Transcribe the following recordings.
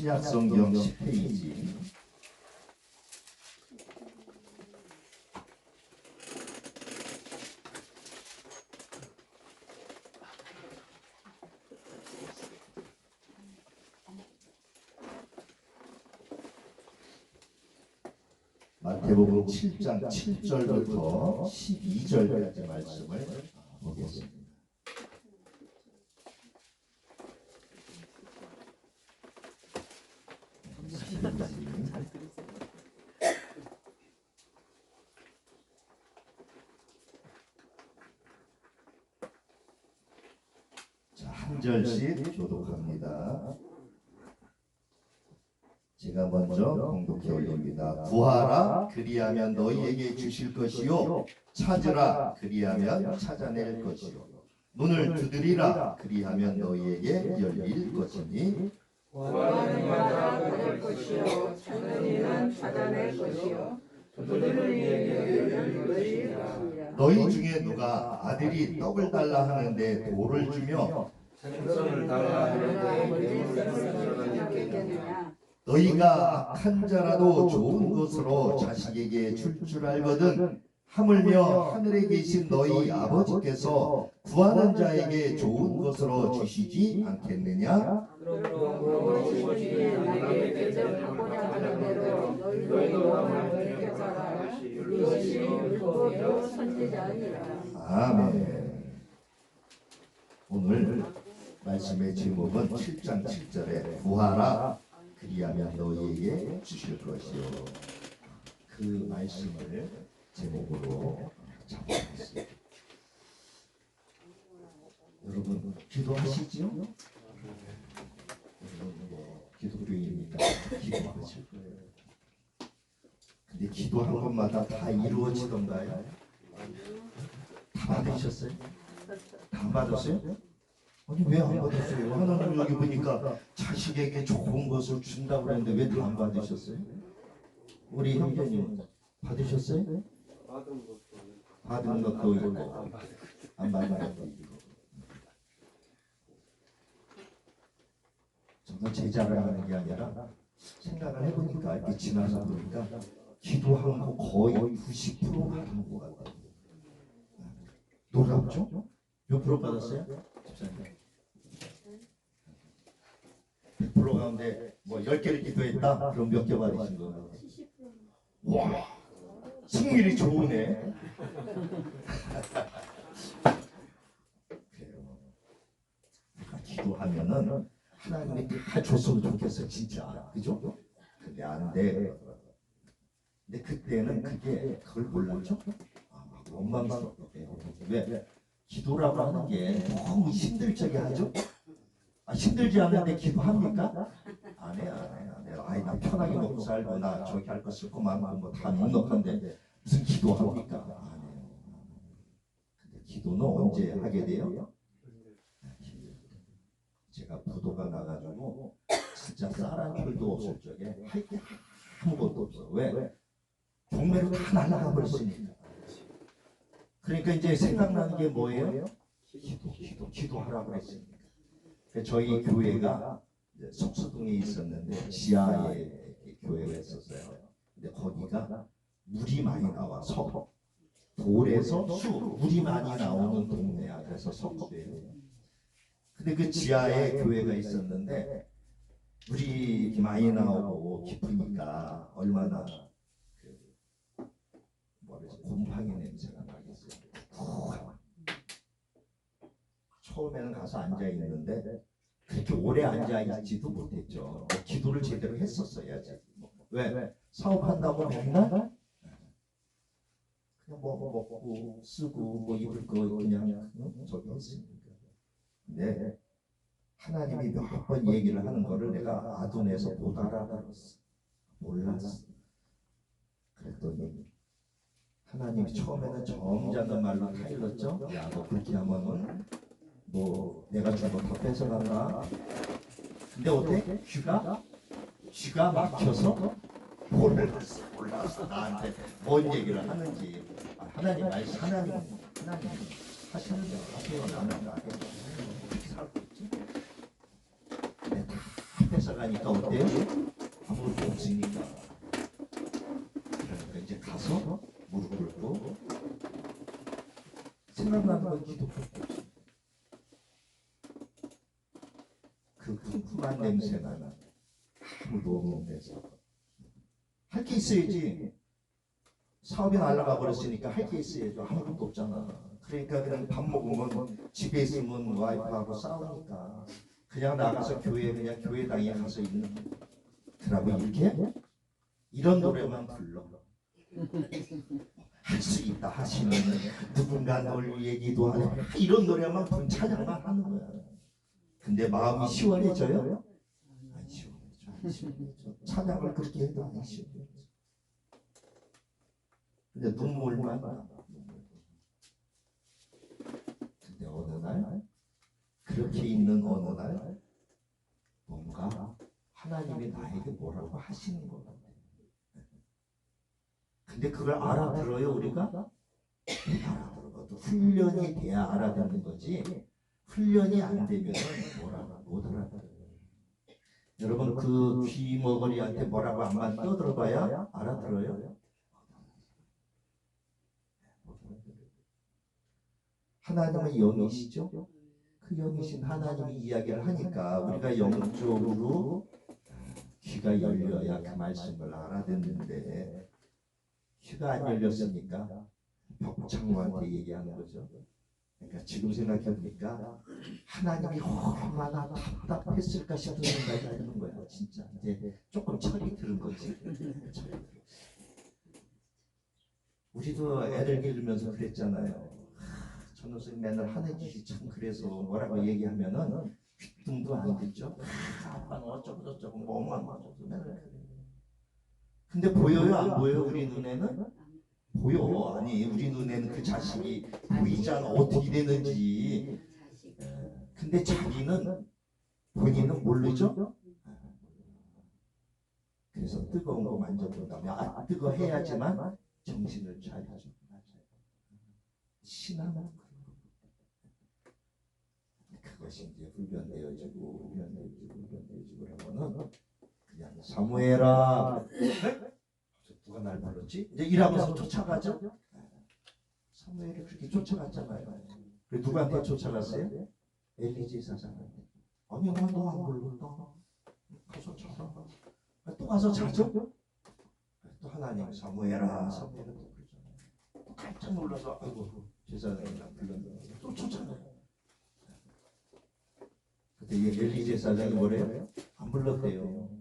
신약성경 10페이지 마태복음 7장 7절부터 12절까지 말씀을 보겠습니다. 자, 한 절씩 교독합니다. 제가 먼저 공독해 올립니다. 구하라 그리하면 너희에게 주실 것이요 찾으라 그리하면 찾아낼 것이요 문을 두드리라 그리하면 너희에게 열릴 것이니 구하는 이마다 받을 것이요 찾는 이는 찾아낼 것이요 두드리는 이에게 열릴 것이라. 너희 중에 누가 아들이 떡을 달라 하는데 돌을 주며 생선을 달라 하는데 너희가 악한 자라도 좋은 것으로 자식에게 줄 알거든 하물며 하늘에 계신 너희 아버지께서 구하는 자에게 좋은 것으로 주시지 않겠느냐? 그러므로 주시기에 내게 대접하고자 하는 대로 너희도 마음을 펴사라. 이것이 율법이요 선지자니라. 아멘. 오늘 말씀의 제목은 7장 7절에 구하라 그리하면 너희에게 주실 것이요. 그 말씀을 제목으로 잡아봤습니다. 여러분 기도하시지요? 여러분 뭐 기독교인이니까 기도하실 거예요. 근데 기도한 것마다 다 이루어지던가요? 다 받으셨어요? 다 받았어요? 아니 왜 안 받았어요? 하나님 여기 보니까 자식에게 좋은 것을 준다고 그랬는데 왜 다 안 받으셨어요? 우리 형제님 받으셨어요? 받은 것도 있고 안 받은 것도 있고. 저는 제 자랑을 하는 게 아니라 생각을 해보니까 이렇게 지나서 보니까 기도한 거 거의 90%가 받은 것 같아요. 놀랍죠? 몇 프로 받았어요? 100% 가운데 뭐 10개를 기도했다? 그럼 몇 개 받으신 거예요? 와, 승률이 좋으네. 그래요. 기도하면은 하나님이 다 줬으면 좋겠어요, 진짜. 그죠? 근데 안 돼. 근데 그때는 그걸 몰랐죠? 원망스럽게. 왜? 기도라고 하는 게 너무 힘들 적에 하죠? 힘들지 않은데 기도합니까? 안 해요. 아이 나 편하게 먹고 살고 나 저기 할 거 쓸고 많고 뭐 다 넉넉한데 무슨 기도합니까? 안 해요. 근데 기도는 언제 하게 돼요? 제가 부도가 나가지고 진짜 쌀한 줄도 없을 적에 할 게 아무것도 없어. 왜? 종매로 다 날아가 버렸으니까. 그러니까 이제 생각나는 게 뭐예요? 기도하라고 했으니까. 저희 교회가 석수동에 있었는데 지하에 교회가 있었어요. 근데 거기가 물이 많이 나와서 돌에서 물이 많이 나오는 동네야. 그래서 석수예요. 근데 그 지하에 교회가 있었는데 물이 많이 나오고 깊으니까 얼마나 곰팡이 냄새가 나겠어요. 처음에는 가서 앉아 있는데 그렇게 오래 앉아 있지도 못했죠. 기도를 제대로 했었어야지. 왜? 사업한다고 맨날 그냥 뭐 먹고 쓰고 뭐 입을 거 그냥 저기 했으니까. 근데 하나님이 몇 번 얘기를 하는 거를 내가 아둔해서 못 알아들었어. 몰랐어. 그랬더니 하나님이 처음에는 점잖은 말로 타일렀죠. 야, 너 그렇게 하면은 뭐 내가 준 거 다 뺏어간다. 근데 어때? 쥐가 막혀서 몰랐어. 나한테 뭔 얘기를 하는지. 하나님 말씀, 하나님 하시는 대로 하세요. 나는 나한테 어떻게 살고 있지? 내가 다 뺏어가 가니까 어때요? 아무것도 없으니까. 그러니까 이제 가서 무릎 꿇고 생각나는 건 기도밖에 없어요. 그 쿰쿰한 냄새 나는 아무도 없는 데서 할 게 있어야지. 사업이 날아가 버렸으니까 할 게 있어야죠. 아무것도 없잖아. 그러니까 그냥 밥 먹으면 집에 있으면 와이프하고 싸우니까 그냥 나가서 그냥 교회당에 가서 있는 그러고 이렇게 이런 노래만 불러. 할 수 있다 하시면 누군가 널 얘기도 안 해. 이런 노래만 부른 찬양만 하는 거야. 근데 마음이 시원해져요? 안 시원해져. 안 시원해져. 찬양을 그렇게 해도 안 시원해져. 근데 눈물만 나. 근데 어느 날 그렇게 있는 어느 날 뭔가 하나님이 나에게 뭐라고 하시는 것 같아요. 근데 그걸 알아들어요 우리가? 알아들어도 훈련이 돼야 알아듣는 거지. 훈련이 안 되면 못 알아들어요. 여러분 그 귀머거리한테 뭐라고 한번 떠들어봐야 알아들어요? 하나님은 영이시죠? 그 영이신 하나님이 이야기를 하니까 우리가 영적으로 귀가 열려야 그 말씀을 알아듣는데 귀가 안 열렸으니까 벽창호한테 얘기하는 거죠. 그러니까 지금 생각해보니까 하나님이 얼마나 답답했을까 싶은 생각이 드는 거야. 진짜 이제 조금 철이 드는 거지. 우리도 애들 기르면서 그랬잖아요. 전도 선생님 맨날 하는 짓이 참 그래서 뭐라고 얘기하면은 귀등도 안 듣죠. 아빠는 어쩌고 저쩌고 뭐만 어쩌고 맨날 그래. 근데 보여요 안 보여요? 우리 눈에는 보여. 아니 우리 눈에는 그 자식이 보이잖아. 어떻게 되는지. 근데 자기는 본인은 모르죠. 그래서 뜨거운 거 만져본다면 뜨거 해야지만 정신을 차리죠. 신앙은 그것이 이제 훈련되어지고 하면은 그냥 사무엘아 누가 날 불렀지? 이제 일하면서 쫓아가죠. 사무엘이 그렇게 쫓아갔잖아요. 그리고 누구한테 쫓아갔어요? 엘리제 사장한테. 아니 너 안 불렀다. 가서 자라. 또 가서 자죠. 또 하나님 사무엘아 사무엘은 또 그러잖아요. 또 깜짝 놀라서 아이고 제사장이랑 불렀는데 또 쫓아가요. 그때 엘리제 사장이 뭐래요? 안 불렀대요.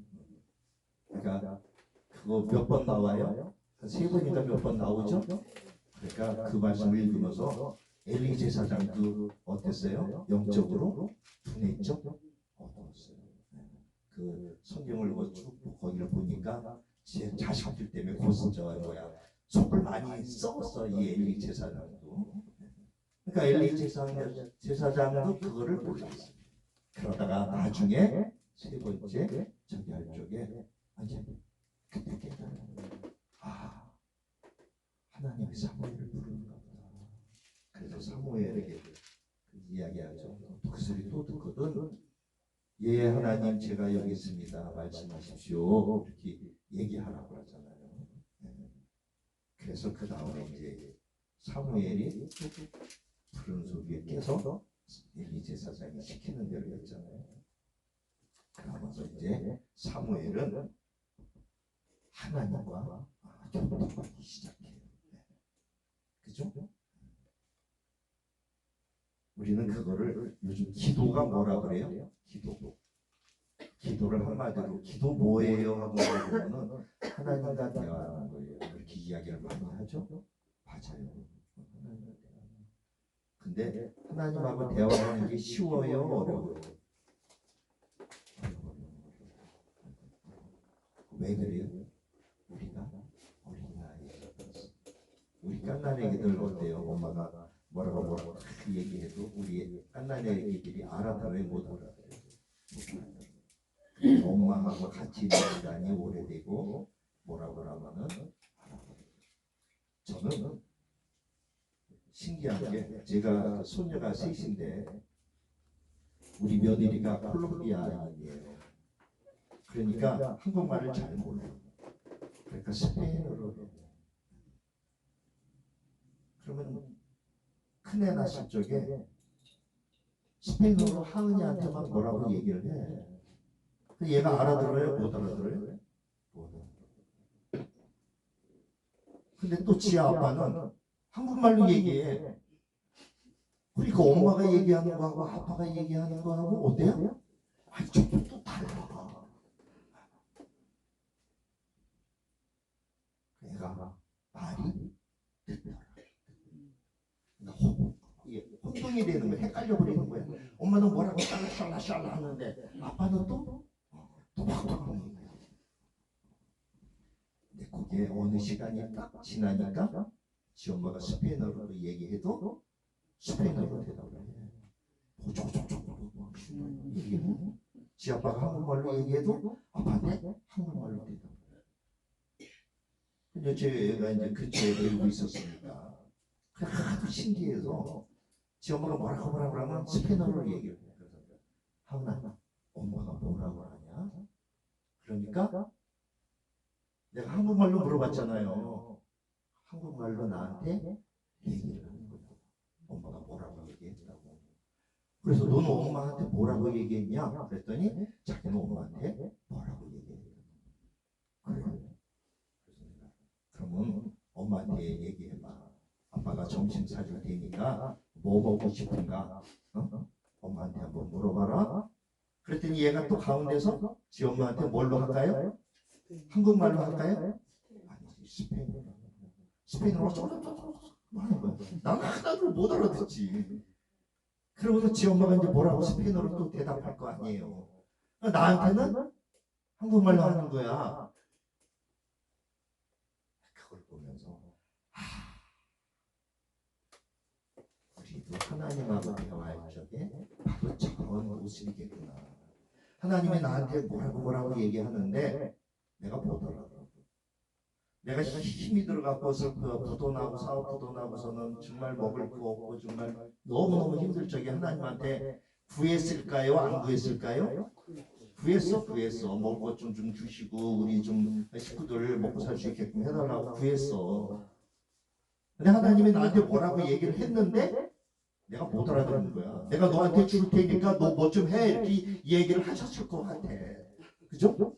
그러니까 그거 몇 번 나와요? 한 3번인가 몇 번 나오죠? 그러니까 그 말씀을 읽으면서 엘리 제사장 그 어땠어요? 영적으로 둔했죠? 어두웠어요. 그 성경을 쭉 거기를 보니까 제 자식들 때문에 속을 많이 썩었어 이 엘리 제사장도. 그러니까 엘리 제사장도 그거를 몰랐어요. 그러다가 나중에 3번째 저기 할 쪽에 그때 깨달은 거예요. 하나님이 사무엘을 부르는가 보다. 그래서 사무엘에게 이야기하죠. 또 그 소리 또 듣거든. 예 하나님 제가 여기 있습니다. 말씀하십시오. 이렇게 얘기하라고 하잖아요. 그래서 그 다음에 이제 사무엘이 부르는 소리에 깨서 엘리 제사장이 시키는 대로 했잖아요. 그러면서 이제 사무엘은 하나님과 교통하기 시작해요. 그죠? 우리는 그거를 요즘 기도가 뭐라 그래요? 기도를 한마디로 기도 뭐예요? 하고 물어보면은 하나님과 대화하는 거예요. 그렇게 이야기를 많이 하죠? 맞아요. 근데 하나님하고 대화하는 게 쉬워요? 어려워요? 왜 그래요? 우리가 어린아이에서 우리 깐난애기들 어때요? 엄마가 뭐라고 얘기해도 우리 깐난애기들이 알아들어요? 못 알아들어요? 엄마하고 같이 있는 시간이 오래되고 뭐라고 하면은 저는 신기한 게 제가 손녀가 셋인데 우리 며느리가 콜롬비아인이에요. 그러니까 한국말을 잘 몰라. 그러니까 스페인어로 해. 그러면 큰애 낳았을 적에 스페인어로 하은이한테만 뭐라고 얘기를 해. 그 얘가 알아들어요? 못 알아들어요? 못 알아들어요. 근데 또 지 아빠는 한국말로 얘기해. 그러니까 엄마가 얘기하는 거하고 아빠가 얘기하는 거하고 어때요? 아니 조금 또 달라. 얘가 말이 듣더라. 혼동이 되는 거야. 헷갈려 버리는 거야. 엄마는 뭐라고 샬라샬라 하는데 아빠는 또 또박또박 하는 거야. 근데 그게 어느 시간이 딱 지나니까 지 엄마가 스페인어로 얘기해도 스페인어로 대답을 해. 얘기해. 지 아빠가 한국말로 얘기해도 아빠한테 한국말로 대답을 해. 근데 제가 이제 근처에 배우고 있었으니까 하도 신기해서 지 엄마가 뭐라고 하면 스페인어로 얘기를 해. 하은아, 엄마가 뭐라고 하냐? 그러니까 내가 한국말로 물어봤잖아요. 한국말로 나한테 얘기를 하는 거야. 엄마가 뭐라고 얘기했다고. 그래서 너는 엄마한테 뭐라고 얘기했냐? 그랬더니 자기는 엄마한테 뭐라고 얘기했다. 그래요. 그러면 엄마한테 얘기해봐. 아빠가 점심 사줄 테니까 뭐 먹고 싶은가? 엄마한테 한번 물어봐라. 그랬더니 얘가 또 가운데서 지 엄마한테 뭘로 할까요? 한국말로 할까요? 아니지, 스페인어로. 스페인어로 하는 거야. 나는 하나도 못 알아듣지. 그러고서 지 엄마가 이제 뭐라고 스페인어로 또 대답할 거 아니에요. 나한테는 한국말로 하는 거야. 그걸 보면서 우리도 하나님하고 대화할 적에 바로 저런 모습이겠구나. 하나님이 나한테 뭐라고 얘기하는데 내가 못 알아들어. 내가 힘이 들어가고서 부도나고 부도나고서는 정말 먹을 거 없고 정말 너무너무 힘들 적에 하나님한테 구했을까요? 안 구했을까요? 구했어. 먹을 것 좀 주시고 우리 좀 식구들 먹고 살 수 있게끔 해달라고 구했어. 근데 하나님이 나한테 뭐라고 얘기를 했는데 내가 못 알아듣는 거야. 내가 너한테 줄 테니까 너 뭐 좀 해. 이렇게 얘기를 하셨을 것 같아. 그죠?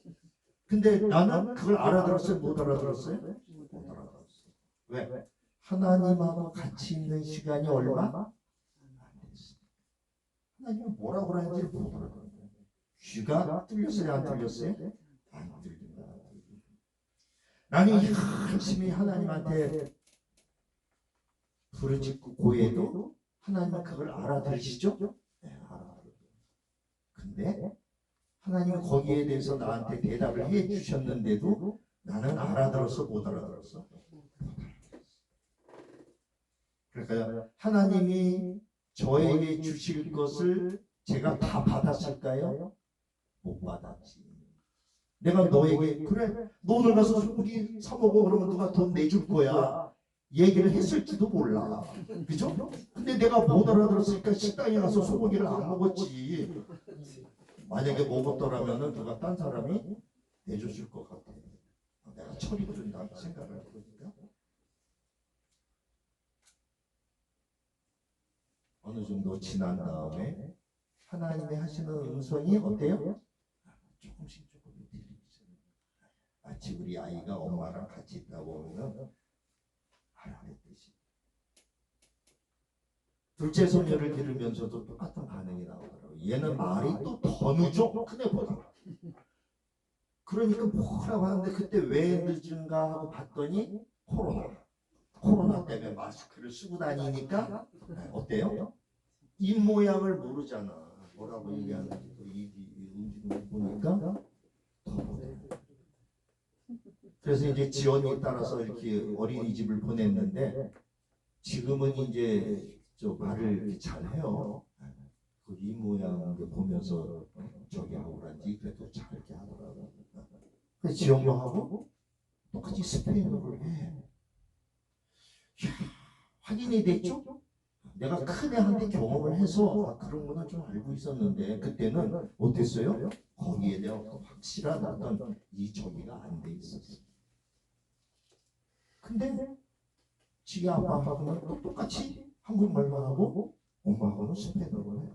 근데 나는 그걸 알아들었어요? 못 알아들었어요? 못 알아들었어요. 왜? 하나님하고 같이 있는 시간이 얼마? 안 됐어요. 하나님이 뭐라고 하는지 못 알아들어요. 귀가 뚫렸어요? 안 뚫렸어요? 안 뚫린다. 나는 열심히 하나님한테 부르짖고 고해도 하나님은 그걸 알아들으시죠? 네, 알아들어요. 근데 하나님은 거기에 대해서 나한테 대답을 해 주셨는데도 나는 알아들었어? 못 알아들었어? 그러니까 하나님이 저에게 주실 것을 제가 다 받았을까요? 못 받았지. 내가 너에게 그래 너 오늘 가서 소고기 사 먹어 그러면 누가 돈 내줄 거야 얘기를 했을지도 몰라. 그죠? 근데 내가 못 알아들었으니까 식당에 가서 소고기를 안 먹었지. 만약에 먹었더라면 누가 딴 사람이 내줬을 것 같아. 내가 처리해 준다 생각을 해보니까 어느 정도 지난 다음에 하나님이 하시는 음성이 어때요? 조금씩 들리기 시작해요. 마치 우리 아이가 엄마랑 같이 있다 보면 알아듣듯이. 둘째 소녀를 기르면서도 똑같은 반응이 나오더라고요. 얘는 말이 또 더 늦어 큰애보다. 그러니까 뭐라고 하는데 그때 왜 늦은가 하고 봤더니 코로나 때문에 마스크를 쓰고 다니니까 어때요? 입 모양을 모르잖아. 뭐라고 얘기하는지 음식을 보니까 더 못해. 그래서 이제 지원이 따라서 이렇게 어린이집을 보냈는데 지금은 이제 저 말을 이렇게 잘해요. 그 입 모양 보면서 저기 하고 그런지 그래도 잘게 하더라고. 그래서 지원하고 똑같이 스페인어를 해. 확인이 됐죠? 내가 큰 애한테 경험을 해서 그런 거는 좀 알고 있었는데 그때는 어땠어요? 거기에 대한 확실한 어떤 이 저기가 안 돼 있었어. 근데 지가 아빠하고는 똑같이 한국말만 하고 엄마하고는 스페인어로 해.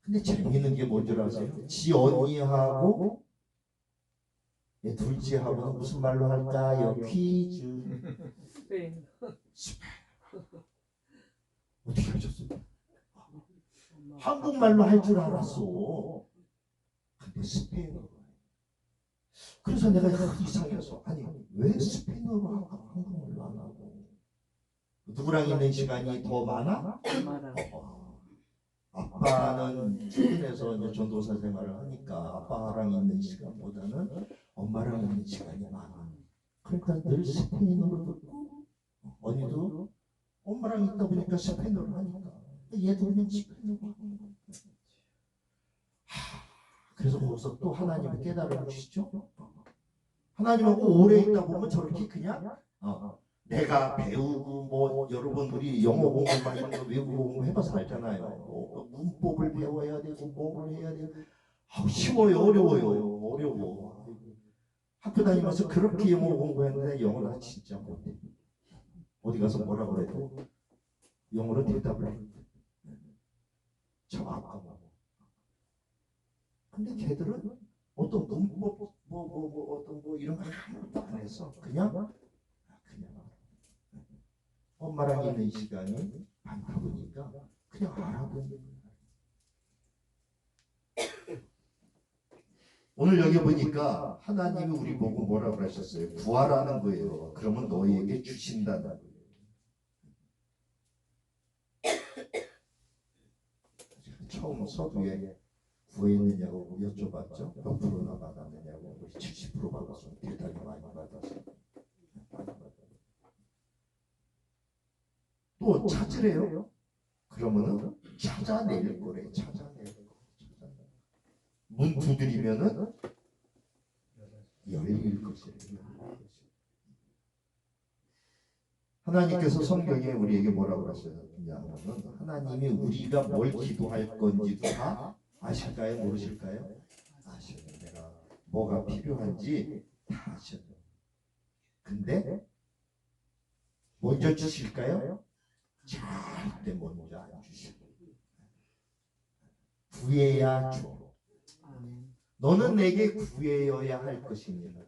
근데 재밌는 게 뭔지 아세요? 지 언니하고 둘째하고는 무슨 말로 할까요? 퀴즈. 스페인. 어떻게 하셨어요? 한국말로 할 줄 알았어. 근데 스페인어로. 그래서 내가 이상해서 아니 왜 스페인어로 하고 한국말로 안 하고 누구랑 있는 시간이 더 많아? 아빠는 출근해서 이제 전도사 생활을 하니까 아빠랑 있는 시간보다는 엄마랑 있는 시간이 많아. 그러니까 늘 스페인어로 듣고 언니도 엄마랑 있다 보니까 스페인어로 하니까 얘도 그냥 스페인어로 하는 거야. 그래서 거기서 또 하나님의 깨달음을 주시죠. 하나님하고 오래 있다 보면 저렇게 그냥 내가 배우고 뭐 여러분 우리 영어 공부 많이 하고 외국어 공부 해봐서 알잖아요. 뭐 문법을 배워야 되고 뭐를 해야 되고 쉬워요 어려워요 어려워. 학교 다니면서 그렇게 영어 공부했는데 영어 나 진짜 못해. 어디 가서 뭐라 그래도 영어로 대답을 해. 참 아까워. 근데 걔들은 어떤 문법 어떤 뭐 이런 거 아무것도 안 해서 그냥 엄마랑 있는 시간이 많다 보니까 그냥 알아보는 거예요. 오늘 여기 보니까 하나님이 우리 보고 뭐라고 하셨어요? 구하라는 거예요. 그러면 너희에게 주신다는 거예요. 처음 서두에 구했느냐고 여쭤봤죠. 몇 프로나 받았느냐고. 우리 70% 받아서 대단히 많이 받았어요. 또 찾으래요. 그러면은 찾아낼 거래. 찾아낼 거. 문 두드리면은 열릴 것이래. 하나님께서 성경에 우리에게 뭐라고 하셨냐면 하나님이 우리가 뭘 기도할 건지도 다 아실까요? 모르실까요? 아셔요. 내가 뭐가 필요한지 다 아셔요. 근데 먼저 주실까요? 절대 먼저 안 주시고 구해야 줘. 너는 내게 구해여야 할 것입니다.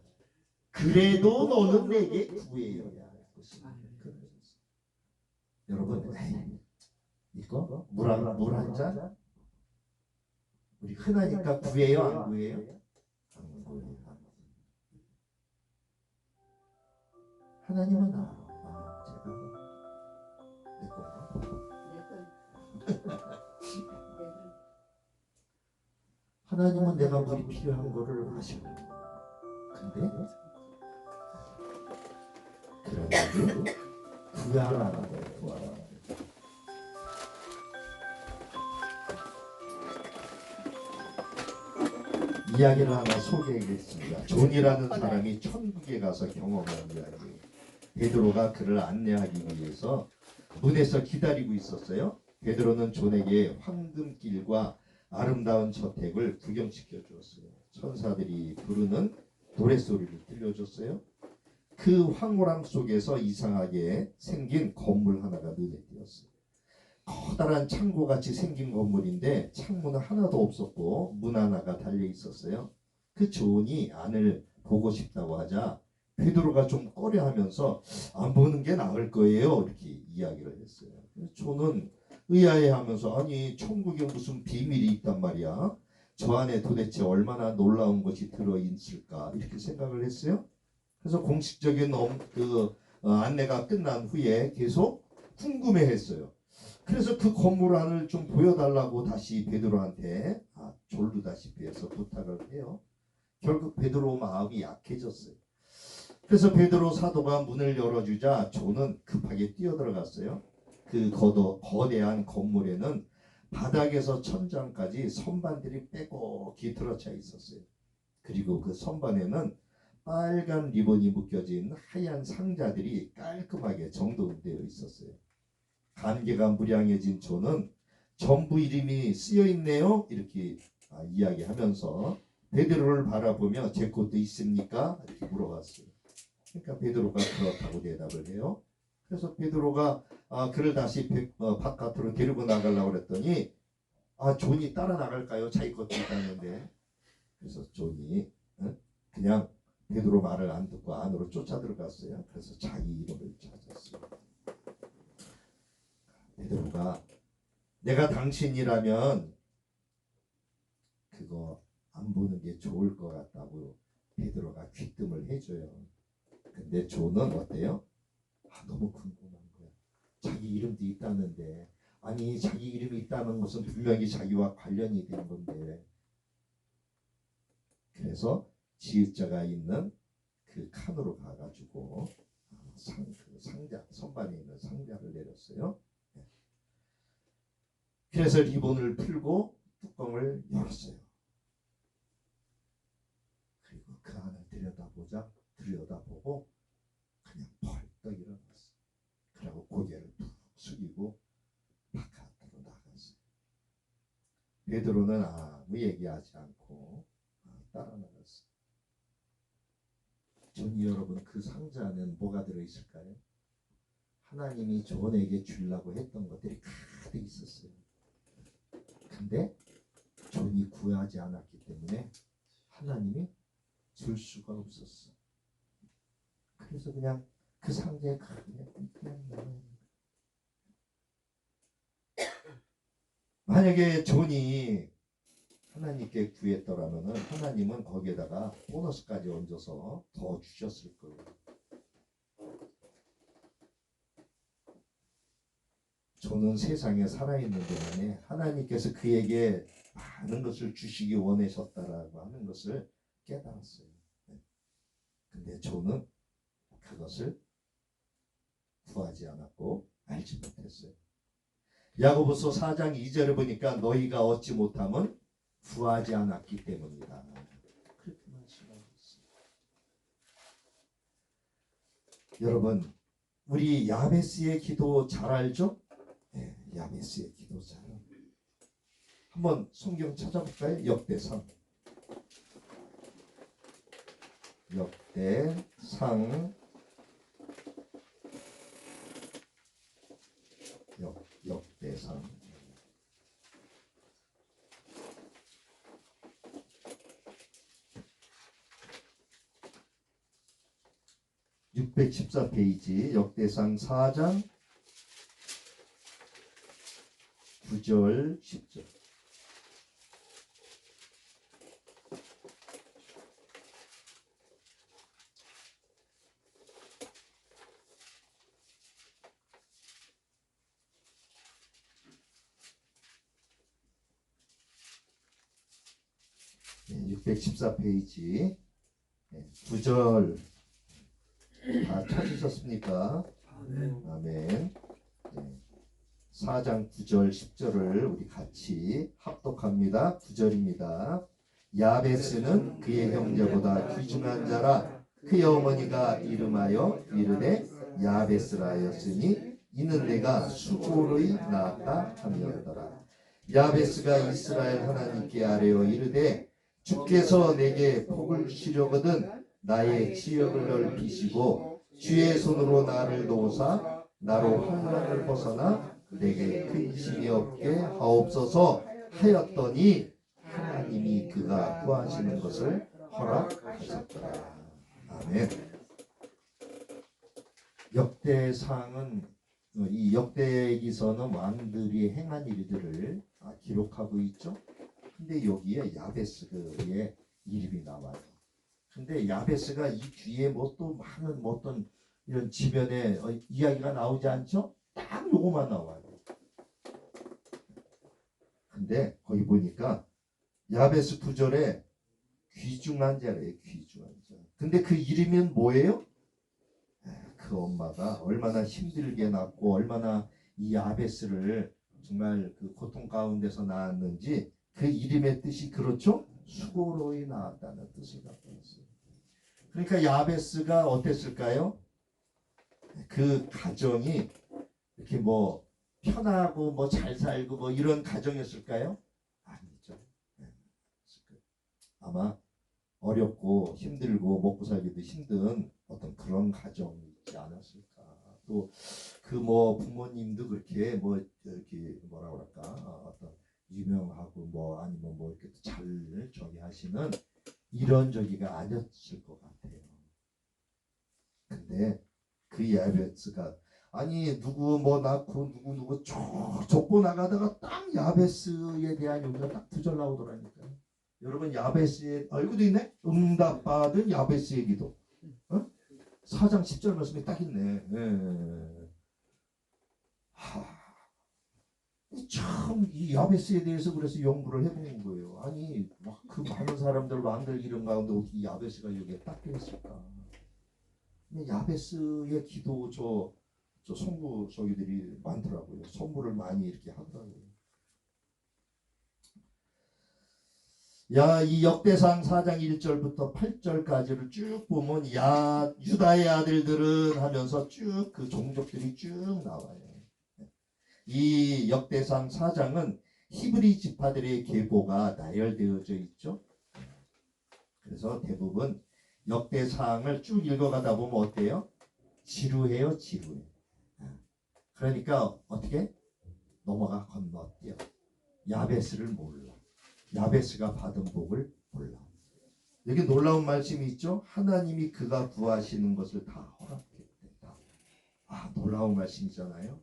그래도 너는 내게 구해여야 할 것입니다. 여러분 이거 물 한 잔 우리 흔하니까 구해요 안 구해요? 안 구해요. 하나님은 제가 내 건가? 하나님은 내가 물이 필요한 거를 아셔요. 근데 그러면 구하라는 거예요. 구하라. 이야기를 하나 소개하겠습니다. 존이라는 사람이 천국에 가서 경험한 이야기. 베드로가 그를 안내하기 위해서 문에서 기다리고 있었어요. 베드로는 존에게 황금길과 아름다운 저택을 구경시켜 주었어요. 천사들이 부르는 노랫소리를 들려줬어요. 그 황홀함 속에서 이상하게 생긴 건물 하나가 눈에 띄었어요. 커다란 창고같이 생긴 건물인데 창문은 하나도 없었고 문 하나가 달려 있었어요. 그 존이 안을 보고 싶다고 하자 베드로가 좀 꺼려하면서 안 보는 게 나을 거예요 이렇게 이야기를 했어요. 존은 의아해하면서 아니 천국에 무슨 비밀이 있단 말이야. 저 안에 도대체 얼마나 놀라운 것이 들어있을까 이렇게 생각을 했어요. 그래서 공식적인 안내가 끝난 후에 계속 궁금해했어요. 그래서 그 건물 안을 좀 보여달라고 다시 베드로한테 졸르다시피 해서 부탁을 해요. 결국 베드로 마음이 약해졌어요. 그래서 베드로 사도가 문을 열어주자 존은 급하게 뛰어들어갔어요. 그 거대한 건물에는 바닥에서 천장까지 선반들이 빼곡히 들어차 있었어요. 그리고 그 선반에는 빨간 리본이 묶여진 하얀 상자들이 깔끔하게 정돈되어 있었어요. 감개가 무량해진 조는 전부 이름이 쓰여 있네요. 이렇게 이야기하면서 베드로를 바라보며 제 것도 있습니까? 이렇게 물어봤어요. 그러니까 베드로가 그렇다고 대답을 해요. 그래서 베드로가 그를 다시 바깥으로 데리고 나가려고 그랬더니 존이 따라 나갈까요? 자기 것도 있다는데. 그래서 존이 그냥 베드로 말을 안 듣고 안으로 쫓아 들어갔어요. 그래서 자기 이름을 찾았어요. 베드로가 내가 당신이라면 그거 안 보는 게 좋을 것 같다고 베드로가 귀뜸을 해줘요. 근데 존은 어때요? 너무 궁금한 거야. 자기 이름도 있다는데, 아니 자기 이름이 있다는 것은 분명히 자기와 관련이 된 건데. 그래서 지읒자가 있는 그 칸으로 가가지고 그 상자, 선반에 있는 상자를 내렸어요. 그래서 리본을 풀고 뚜껑을 열었어요. 그리고 그 안을 들여다보고 그냥 벌떡 일어났어. 그리고 고개를 푹 숙이고 바깥으로 나갔어요. 베드로는 아무 얘기하지 않고 따라 나갔어요. 존이 여러분, 그 상자 안에는 뭐가 들어있을까요? 하나님이 존에게 주려고 했던 것들이 가득 있었어요. 근데 존이 구하지 않았기 때문에 하나님이 줄 수가 없었어. 그래서 그냥 그 상자에 그냥 넣어요. 만약에 존이 하나님께 구했더라면 하나님은 거기에다가 보너스까지 얹어서 더 주셨을 거예요. 존은 세상에 살아있는 동안에 하나님께서 그에게 많은 것을 주시기 원하셨다라고 하는 것을 깨달았어요. 근데 존은 그것을 구하지 않았고 알지 못했어요. 야고보서 4장 2절에 보니까 너희가 얻지 못함은 구하지 않았기 때문이다. 그렇게 말씀하고 있어요. 여러분, 우리 야베스의 기도 잘 알죠? 네, 야베스의 기도 잘 알죠. 한번 성경 찾아볼까요? 역대상. 역대상 614페이지 역대상 4장 9절 10절. 네, 614페이지 9절 다 찾으셨습니까? 아멘. 4장 9절 10절을 우리 같이 합독합니다. 9절입니다. 야베스는 그의 형제보다 귀중한 자라 그의 어머니가 이름하여 이르되 야베스라였으니 이는 내가 수고로이 낳았다 하미었더라. 야베스가 이스라엘 하나님께 아뢰어 이르되 주께서 내게 복을 주시려거든 나의 지역을 넓히시고 주의 손으로 나를 도우사 나로 환난을 벗어나 내게 근심이 없게 하옵소서 하였더니 하나님이 그가 구하시는 것을 허락하셨더라. 아멘. 역대상은 이 역대기서는 왕들이 행한 일들을 기록하고 있죠. 근데 여기에 야베스의 이름이 나와요. 근데 야베스가 이 뒤에 뭐 또 많은 어떤 이런 지변에 이야기가 나오지 않죠? 딱 요거만 나와요. 근데 거기 보니까 야베스 9절에 귀중한 자래요. 귀중한 자. 근데 그 이름은 뭐예요? 그 엄마가 얼마나 힘들게 낳고 얼마나 이 야베스를 정말 그 고통 가운데서 낳았는지 그 이름의 뜻이 그렇죠? 수고로이 낳았다는 뜻을 갖고 있어요. 그러니까 야베스가 어땠을까요? 그 가정이 이렇게 뭐 편하고 뭐 잘 살고 뭐 이런 가정이었을까요? 아니죠. 네. 아마 어렵고 힘들고 먹고 살기도 힘든 어떤 그런 가정이 있지 않았을까. 또 그 뭐 부모님도 그렇게 뭐 이렇게 뭐라 그럴까 어떤 유명하고 뭐 아니면 뭐 이렇게 잘 저기 하시는 이런 저기가 아니었을 것 같아요. 근데 그 야베스가 아니 누구 뭐 낳고 누구 쭉 족보 나가다가 딱 야베스에 대한 용기가 딱 두 절 나오더라니까요. 여러분 야베스의 여기도 있네. 응답받은 야베스의 기도. 어? 4장 10절 말씀에 딱 있네. 예. 참 이 야베스에 대해서 그래서 연구를 해보는 거예요. 아니 막 그 많은 사람들 왕들 이름 가운데 어떻게 야베스가 여기에 딱 있을까? 야베스의 기도 저 성부 저기들이 많더라고요. 선물을 많이 이렇게 하더라고요. 야, 이 역대상 4장 1절부터 8절까지를 쭉 보면 야 유다의 아들들은 하면서 쭉 그 종족들이 쭉 나와요. 이 역대상 4장은 히브리 지파들의 계보가 나열되어져 있죠. 그래서 대부분 역대상을 쭉 읽어가다 보면 어때요? 지루해요, 지루해. 그러니까 어떻게? 넘어가 건너뛰어. 야베스를 몰라. 야베스가 받은 복을 몰라. 여기 놀라운 말씀이 있죠. 하나님이 그가 구하시는 것을 다 허락했다. 아, 놀라운 말씀이잖아요.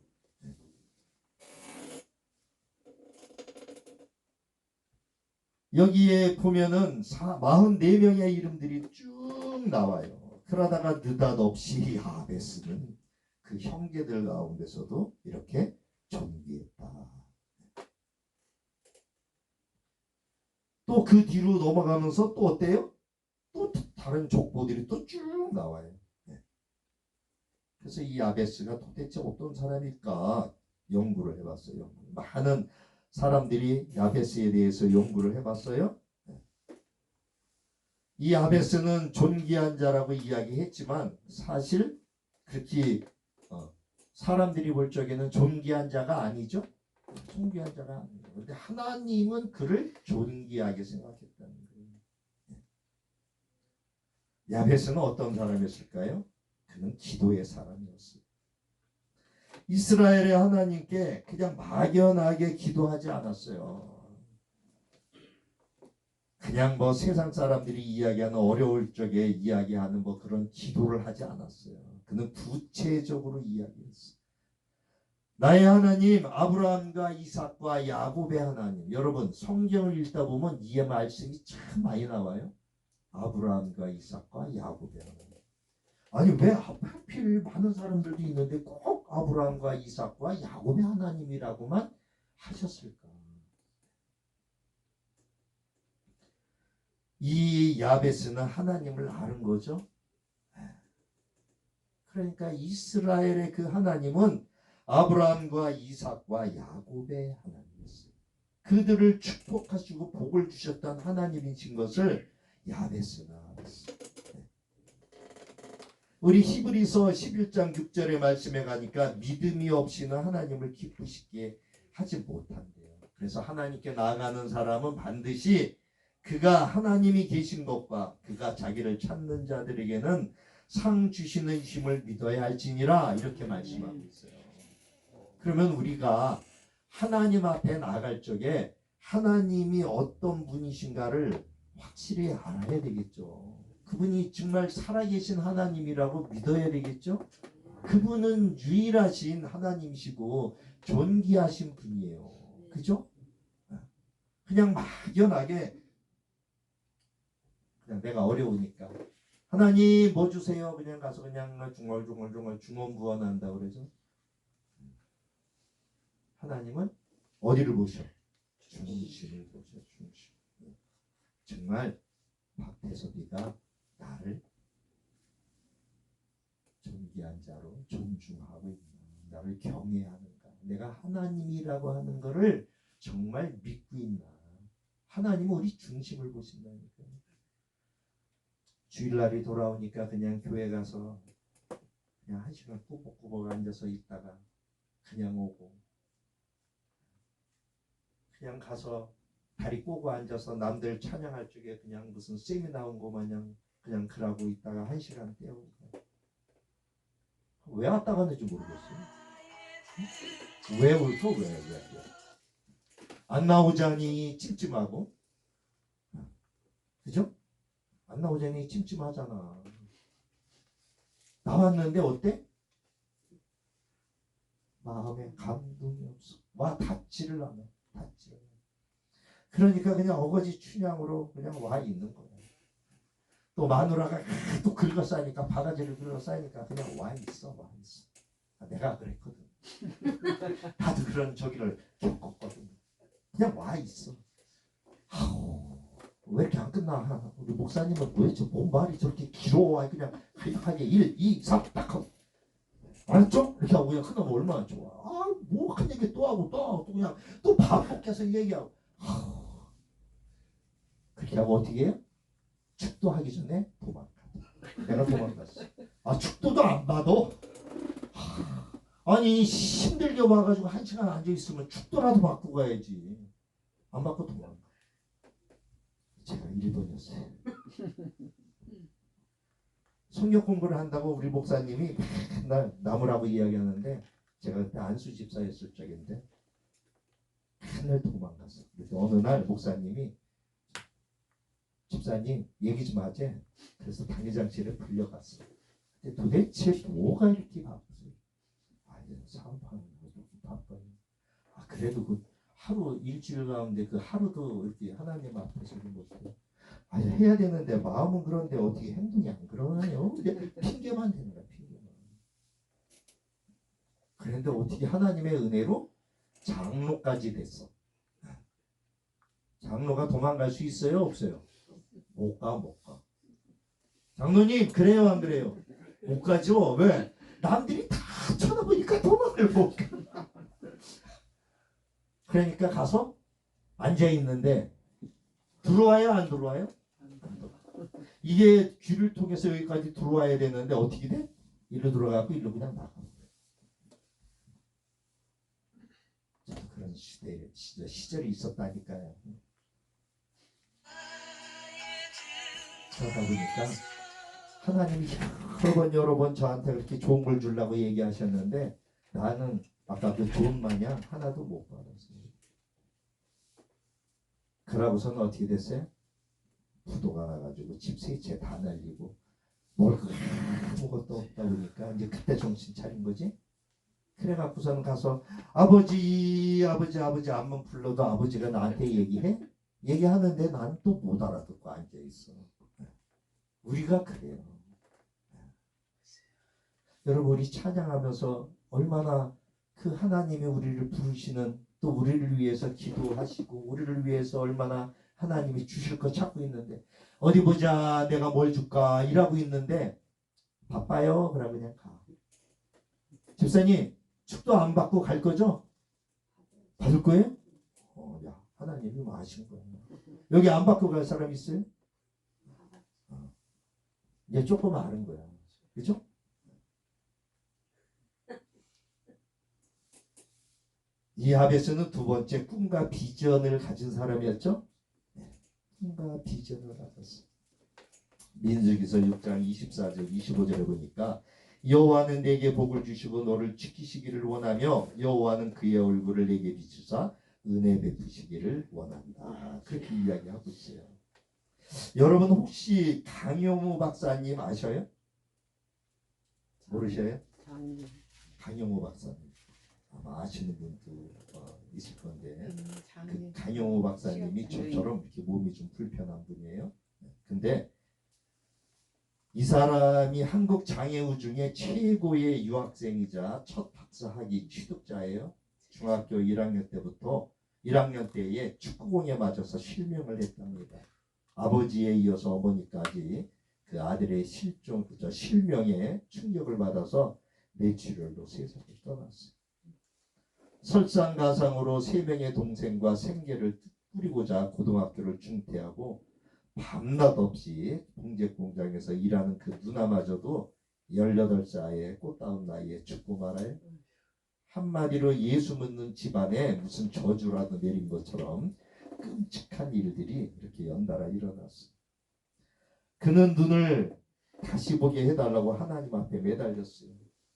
여기에 보면은 44명의 이름들이 쭉 나와요. 그러다가 느닷없이 야베스는 그 형제들 가운데서도 이렇게 존귀했다. 또 그 뒤로 넘어가면서 또 어때요? 또 다른 족보들이 또 쭉 나와요. 그래서 이 야베스가 도대체 어떤 사람일까 연구를 해봤어요. 많은 사람들이 야베스에 대해서 연구를 해봤어요. 이 야베스는 존귀한 자라고 이야기했지만 사실 그렇게 사람들이 볼 적에는 존귀한 자가 아니죠. 존귀한 자가 아니에요. 그런데 하나님은 그를 존귀하게 생각했다는 거예요. 야베스는 어떤 사람이었을까요? 그는 기도의 사람이었어요. 이스라엘의 하나님께 그냥 막연하게 기도하지 않았어요. 그냥 뭐 세상 사람들이 이야기하는 어려울 적에 이야기하는 뭐 그런 기도를 하지 않았어요. 그는 구체적으로 이야기했어요. 나의 하나님 아브라함과 이삭과 야곱의 하나님. 여러분 성경을 읽다 보면 이 말씀이 참 많이 나와요. 아브라함과 이삭과 야곱의 하나님. 아니 왜 하필 많은 사람들도 있는데 꼭 아브라함과 이삭과 야곱의 하나님이라고만 하셨을까? 이 야베스는 하나님을 아는 거죠. 그러니까 이스라엘의 그 하나님은 아브라함과 이삭과 야곱의 하나님이었어요. 그들을 축복하시고 복을 주셨던 하나님이신 것을 야베스가 알았어요. 우리 히브리서 11장 6절의 말씀에 가니까 믿음이 없이는 하나님을 기쁘시게 하지 못한대요. 그래서 하나님께 나아가는 사람은 반드시 그가 하나님이 계신 것과 그가 자기를 찾는 자들에게는 상 주시는 힘을 믿어야 할지니라 이렇게 말씀하고 있어요. 그러면 우리가 하나님 앞에 나아갈 적에 하나님이 어떤 분이신가를 확실히 알아야 되겠죠. 그분이 정말 살아계신 하나님이라고 믿어야 되겠죠. 그분은 유일하신 하나님이시고 존귀하신 분이에요. 그죠? 그냥 막연하게 그냥 내가 어려우니까 하나님 뭐 주세요. 그냥 가서 그냥 중얼중얼 중언부언한다 그러죠. 하나님은 어디를 보셔? 중심을 보셔. 중심. 정말 박태섭이가 나를 존귀한 자로 존중하고 있나? 나를 경외하는가? 내가 하나님이라고 하는 것을 정말 믿고 있나? 하나님은 우리 중심을 보신다니까요. 주일날이 돌아오니까 그냥 교회 가서 그냥 한 시간 꾸벅꾸벅 앉아서 있다가 그냥 오고 그냥 가서 다리 꼬고 앉아서 남들 찬양할 적에 그냥 무슨 세미나 온 거 마냥 그냥 그러고 있다가 1시간 때우고 왜 왔다 갔는지 모르겠어요. 왜 울까? 왜? 안 나오자니 찜찜하고, 그죠? 안 나오자니 찜찜하잖아. 나왔는데 어때? 마음에 감동이 없어. 와 닿지를 않아. 닿지를 않아. 그러니까 그냥 어거지 춘향으로 그냥 와 있는 거야. 또 마누라가 또 긁어싸니까 바가지를 긁어싸니까 그냥 와 있어. 내가 그랬거든. 나도 그런 저기를 겪었거든. 그냥 와 있어. 아우, 왜 이렇게 안 끝나? 우리 목사님은 왜 저 뭔 말이 저렇게 길어? 그냥 하게 1, 2, 3 딱 하고 알았죠? 이렇게 하고 그냥 끝나면 얼마나 좋아. 뭐 한 얘기 또 하고 또 그냥 또 반복해서 얘기하고. 아우, 그렇게 하고 어떻게 해요? 축도하기 전에 도망가. 내가 도망갔어. 축도도 안 받아. 아니 힘들게 와가지고 1시간 앉아있으면 축도라도 받고 가야지. 안 받고 도망가. 제가 1번이었어요. 성경 공부를 한다고 우리 목사님이 맨날 나무라고 이야기하는데 제가 그때 안수 집사였을 적인데 맨날 도망갔어. 그래서 어느 날 목사님이 집사님 얘기 좀 하재. 그래서 당회장실에 불려갔어. 근데 도대체 뭐가 이렇게 바쁘세요? 사업하는 것도 바빠요. 그래도 그 하루 일주일 가운데 그 하루도 이렇게 하나님 앞에서 못해요. 해야 되는데 마음은 그런데 어떻게 행동이 안 그러나요? 근데 핑계만 대는 거야. 핑계만. 그런데 어떻게 하나님의 은혜로 장로까지 됐어. 장로가 도망갈 수 있어요? 없어요? 못 가. 장로님 그래요 안 그래요? 못 가죠. 왜? 남들이 다 쳐다보니까 도망을 못 가. 그러니까 가서 앉아있는데 들어와요 안 들어와요? 이게 귀를 통해서 여기까지 들어와야 되는데 어떻게 돼? 일로 들어가고 일로 그냥 나가. 그런 시절이 있었다니까요. 그러다 보니까 하나님이 여러 번 저한테 그렇게 좋은 걸 주려고 얘기하셨는데 나는 아까 그 돈 마냥 하나도 못 받았어요. 그러고서는 어떻게 됐어요? 부도가 나가지고 집 세 채 다 날리고 뭘 아무것도 없다 보니까 이제 그때 정신 차린 거지. 그래갖고서는 가서 아버지 안만 불러도 아버지가 나한테 얘기하는데 나는 또 못 알아듣고 앉아있어. 우리가 그래요. 여러분 우리 찬양하면서 얼마나 그 하나님이 우리를 부르시는 또 우리를 위해서 기도하시고 우리를 위해서 얼마나 하나님이 주실 거 찾고 있는데 어디 보자 내가 뭘 줄까 일하고 있는데 바빠요. 그러면 그냥 가. 집사님 축도 안 받고 갈 거죠? 받을 거예요? 야 하나님이 뭐 아신 거야. 여기 안 받고 갈 사람 있어요? 이제 조금 아는 거야. 그죠? 이하베스는 두 번째 꿈과 비전을 가진 사람이었죠. 꿈과 비전을 가졌어. 민수기서 6장 24절 25절에 보니까 여호와는 내게 복을 주시고 너를 지키시기를 원하며 여호와는 그의 얼굴을 내게 비추사 은혜 베푸시기를 원한다. 그렇게 이야기하고 있어요. 여러분 혹시 강용우 박사님 아셔요? 모르셔요? 강용우 박사님 아마 아시는 분도 있을 건데 그 강용우 박사님이 저처럼 이렇게 몸이 좀 불편한 분이에요. 근데 이 사람이 한국 장애우 중에 최고의 유학생이자 첫 박사학위 취득자예요. 중학교 1학년 때부터 1학년 때에 축구공에 맞아서 실명을 했답니다. 아버지에 이어서 어머니까지 그 아들의 실명에 충격을 받아서 뇌출혈로 세상을 떠났어요. 설상가상으로 3명의 동생과 생계를 꾸리고자 고등학교를 중퇴하고 밤낮 없이 봉제공장에서 일하는 그 누나마저도 18살의 꽃다운 나이에 죽고 말아요. 한마디로 예수 믿는 집안에 무슨 저주라도 내린 것처럼 끔찍한 일들이 이렇게 연달아 일어났어요. 그는 눈을 다시 보게 해달라고 하나님 앞에 매달렸어요.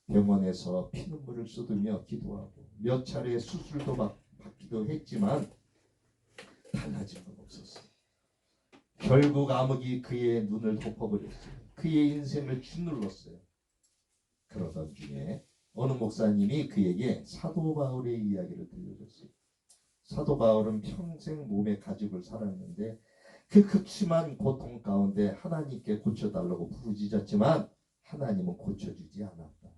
병원에서 피눈물을 쏟으며 기도하고 몇 차례 수술도 받기도 했지만 달라진 건 없었어요. 결국 암흑이 그의 눈을 덮어버렸어요. 그의 인생을 짓눌렀어요. 그러던 중에 어느 목사님이 그에게 사도 바울의 이야기를 들려줬어요. 사도 바울은 평생 몸에 가죽을 살았는데 그 극심한 고통 가운데 하나님께 고쳐달라고 부르짖었지만 하나님은 고쳐주지 않았다.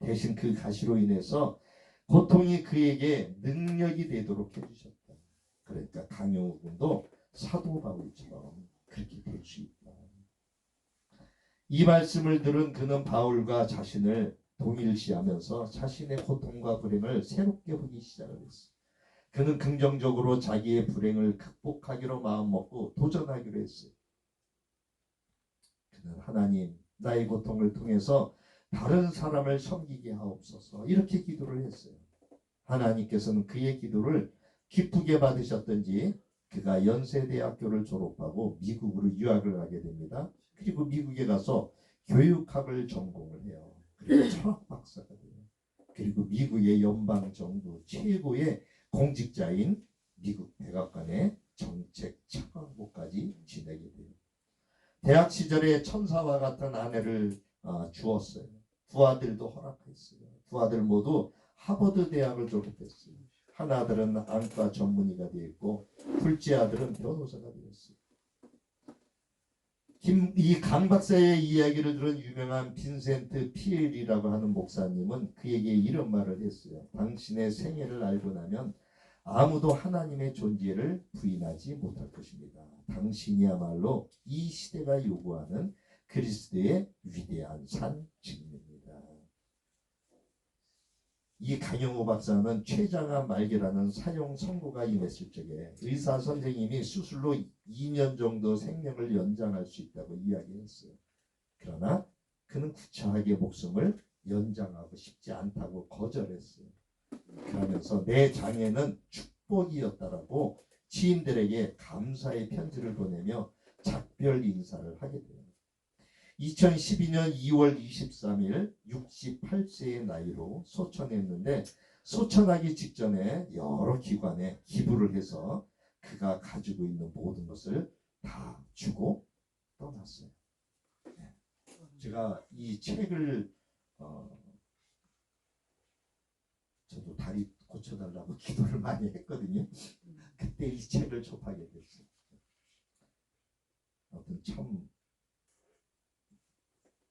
대신 그 가시로 인해서 고통이 그에게 능력이 되도록 해주셨다. 그러니까 강영우 군도 사도 바울처럼 그렇게 될 수 있다. 이 말씀을 들은 그는 바울과 자신을 동일시하면서 자신의 고통과 불행을 새롭게 보기 시작을 했어요. 그는 긍정적으로 자기의 불행을 극복하기로 마음먹고 도전하기로 했어요. 그는 하나님, 나의 고통을 통해서 다른 사람을 섬기게 하옵소서 이렇게 기도를 했어요. 하나님께서는 그의 기도를 기쁘게 받으셨던지 그가 연세대학교를 졸업하고 미국으로 유학을 가게 됩니다. 그리고 미국에 가서 교육학을 전공을 해요. 그리고 철학 박사가 돼요. 그리고 미국의 연방정부 최고의 공직자인 미국 백악관의 정책 차관보까지 지내게 돼요. 대학 시절에 천사와 같은 아내를 주었어요. 두 아들도 허락했어요. 두 아들 모두 하버드 대학을 졸업했어요. 한 아들은 안과 전문의가 되었고 둘째 아들은 변호사가 되었어요. 이 강 박사의 이야기를 들은 유명한 빈센트 피엘이라고 하는 목사님은 그에게 이런 말을 했어요. 당신의 생애를 알고 나면 아무도 하나님의 존재를 부인하지 못할 것입니다. 당신이야말로 이 시대가 요구하는 그리스도의 위대한 산 증입니다. 이 강영호 박사는 췌장암 말기라는 사형 선고가 임했을 적에 의사 선생님이 수술로 2년 정도 생명을 연장할 수 있다고 이야기했어요. 그러나 그는 구차하게 목숨을 연장하고 싶지 않다고 거절했어요. 그러면서 내 장애는 축복이었다라고 지인들에게 감사의 편지를 보내며 작별 인사를 하게 돼요. 2012년 2월 23일 68세의 나이로 소천했는데 소천하기 직전에 여러 기관에 기부를 해서 그가 가지고 있는 모든 것을 다 주고 떠났어요. 제가 이 책을 저도 다리 고쳐달라고 기도를 많이 했거든요. 그때 이 책을 접하게 됐어요. 아무튼 참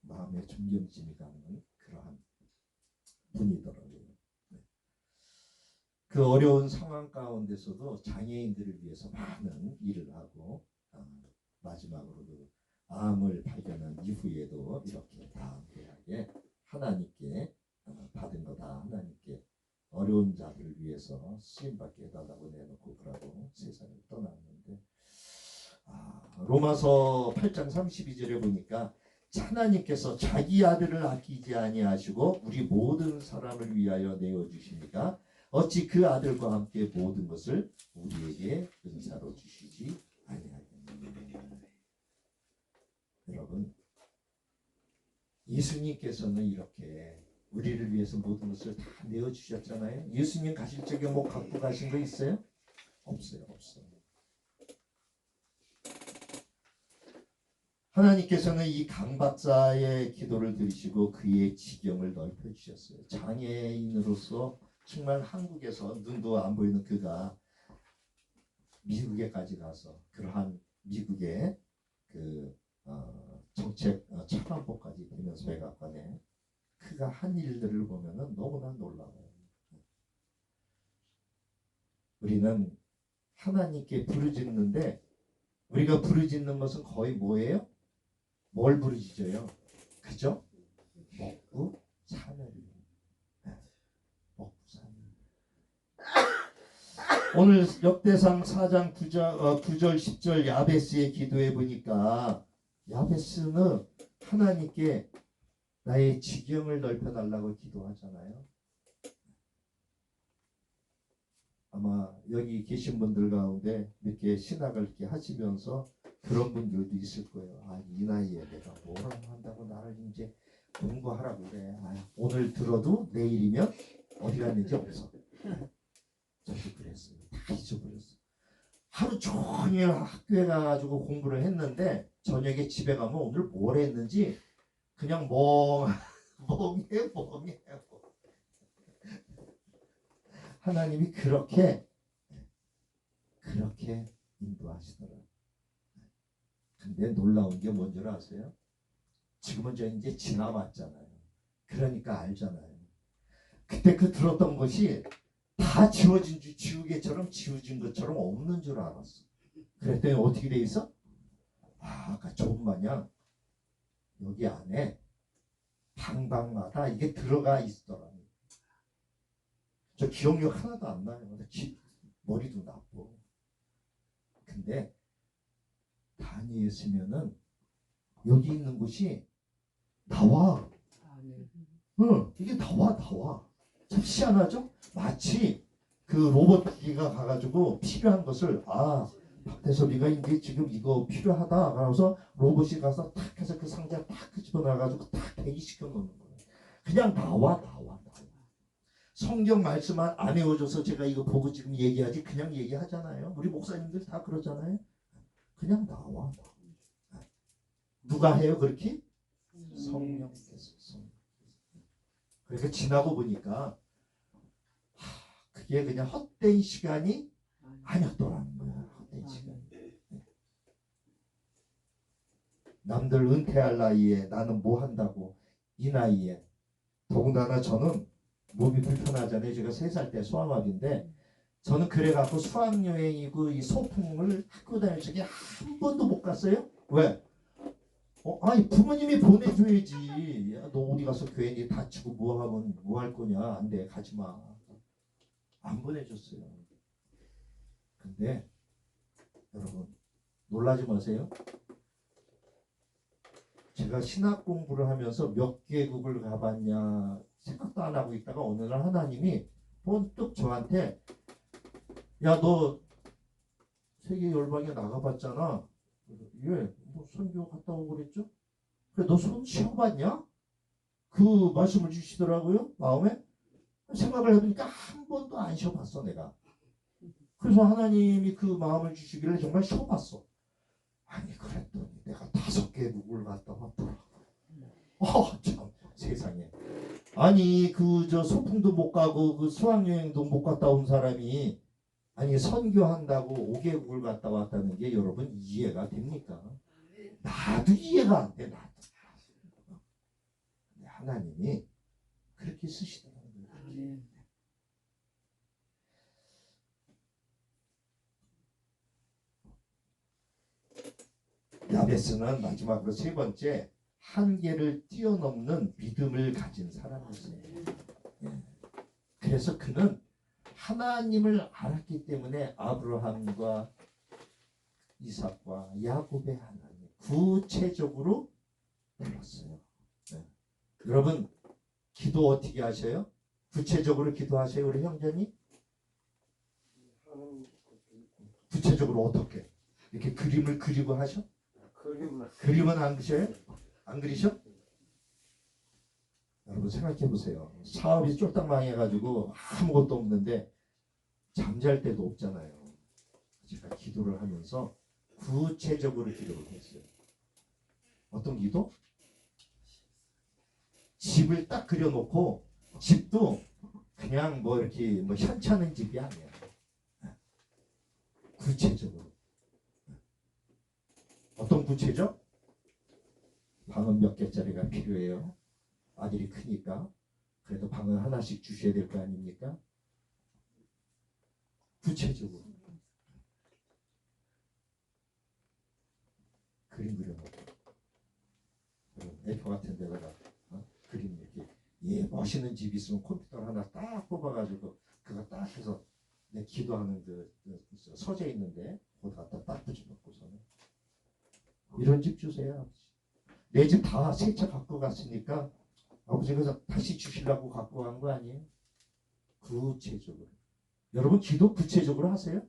마음에 존경심이 가는 그러한 분이더라고요. 그 어려운 상황 가운데서도 장애인들을 위해서 많은 일을 하고 마지막으로도 암을 발견한 이후에도 이렇게 담대하게 하나님께 받은 거다. 하나님께 어려운 자들을 위해서 쓰임받게 해달라고 내놓고 그러고 세상을 떠났는데 로마서 8장 32절에 보니까 하나님께서 자기 아들을 아끼지 아니하시고 우리 모든 사람을 위하여 내어주시니까 어찌 그 아들과 함께 모든 것을 우리에게 은사로 주시지 아니하겠느냐. 여러분, 예수님께서는 이렇게 우리를 위해서 모든 것을 다 내어주셨잖아요. 예수님 가실 적에 뭐 갖고 가신 거 있어요? 없어요. 하나님께서는 이 강 박사의 기도를 들으시고 그의 지경을 넓혀주셨어요. 장애인으로서 정말 한국에서 눈도 안 보이는 그가 미국에까지 가서 그러한 미국의 그 정책 차관보까지 되면서 백악관에 그가 한 일들을 보면은 너무나 놀라워요. 우리는 하나님께 부르짖는데 우리가 부르짖는 것은 거의 뭐예요? 뭘 부르짖어요? 그죠? 먹고 사는. 먹고 사는. 오늘 역대상 4장 9절 10절 야베스의 기도해 보니까 야베스는 하나님께 나의 지경을 넓혀달라고 기도하잖아요. 여기 계신 분들 가운데 이렇게 신학을 이렇게 하시면서 그런 분들도 있을 거예요. 아, 이 나이에 내가 뭘 한다고 나를 이제 공부하라고 그래. 아, 오늘 들어도 내일이면 어디 갔는지 없어. 저도 그랬어요. 다 잊어버렸어. 하루 종일 학교에 가가지고 공부를 했는데 저녁에 집에 가면 오늘 뭘 했는지 그냥 멍해. 하나님이 그렇게 인도하시더라고요. 근데 놀라운 게 뭔지 아세요? 지금은 저 이제 지나봤잖아요. 그러니까 알잖아요. 그때 그 들었던 것이 다 지우개처럼 지워진 것처럼 없는 줄 알았어. 그랬더니 어떻게 돼 있어? 아, 아까 좋은 마냥 여기 안에 방방마다 이게 들어가 있더라고요. 저 기억력 하나도 안 나요. 머리도 나쁘고. 근데 다니엘이면은 여기 있는 곳이 나와. 응, 이게 나와. 참 희한하죠? 마치 그 로봇 기계가 가가지고 필요한 것을 박대섭이가 이제 지금 이거 필요하다. 그러면서 로봇이 가서 탁 해서 그 상자 탁 집어넣어가지고 탁 대기시켜 놓는 거예요. 그냥 나와. 성경 말씀만 안 외워줘서 제가 이거 보고 지금 얘기하지 그냥 얘기하잖아요. 우리 목사님들 다 그러잖아요. 그냥 나와. 누가 해요 그렇게? 성령께서. 그러니까 지나고 보니까 그게 그냥 헛된 시간이 아니었더라는 거야. 헛된 시간. 남들 은퇴할 나이에 나는 뭐 한다고 이 나이에. 더군다나 저는 몸이 불편하잖아요. 제가 3살 때 소아마비인데 저는 그래갖고 수학여행이고 이 소풍을 학교 다닐 적에 한 번도 못 갔어요. 왜? 아니 부모님이 보내줘야지. 야, 너 어디 가서 괜히 다치고 뭐 할 거냐. 안 돼. 가지마. 안 보내줬어요. 근데 여러분 놀라지 마세요. 제가 신학 공부를 하면서 몇 개국을 가봤냐 생각도 안 하고 있다가 어느 날 하나님이 번뜩 저한테 야, 너 세계 열방에 나가봤잖아. 예, 뭐 선교 갔다 오고 그랬죠? 그래, 너 손 쉬어봤냐? 그 말씀을 주시더라고요. 마음에 생각을 해보니까 한 번도 안 쉬어봤어 내가. 그래서 하나님이 그 마음을 주시기를 정말 쉬어봤어. 아니 그랬더니 내가 5개국을 갔다 왔더라고. 참 세상에. 아니 그 저 소풍도 못 가고 그 수학여행도 못 갔다 온 사람이 아니 선교한다고 5개국을 갔다 왔다는 게 여러분 이해가 됩니까? 나도 이해가 안 돼. 나도. 하나님이 그렇게 쓰시더라고요. 야베스는 마지막으로 3번째 한계를 뛰어넘는 믿음을 가진 사람이었어요. 그래서 그는 하나님을 알았기 때문에 아브라함과 이삭과 야곱의 하나님 구체적으로 불렀어요. 여러분 기도 어떻게 하셔요? 구체적으로 기도하세요 우리 형제님? 구체적으로 어떻게? 이렇게 그림을 그리고 하셔? 그림은 안 그리셔요? 안 그리셔? 여러분 생각해 보세요. 사업이 쫄딱 망해가지고 아무것도 없는데 잠잘 때도 없잖아요. 제가 기도를 하면서 구체적으로 기도를 했어요. 어떤 기도? 집을 딱 그려놓고 집도 그냥 뭐 이렇게 뭐 현찮은 집이 아니야. 구체적으로. 어떤 구체적? 방은 몇 개짜리가 필요해요? 아들이 크니까 그래도 방을 하나씩 주셔야 될 거 아닙니까? 구체적으로 그림 그려놓고 A4 같은 데다가 그림 이렇게 멋있는 집 있으면 컴퓨터 하나 딱 뽑아가지고 그거 딱 해서 내 기도하는 그 서재 있는데 거기다 딱 붙여놓고서는 이런 집 주세요. 내 집 다 새 차 갖고 갔으니까 아버지가 다시 주시려고 갖고 간 거 아니에요? 구체적으로. 여러분 기도 구체적으로 하세요?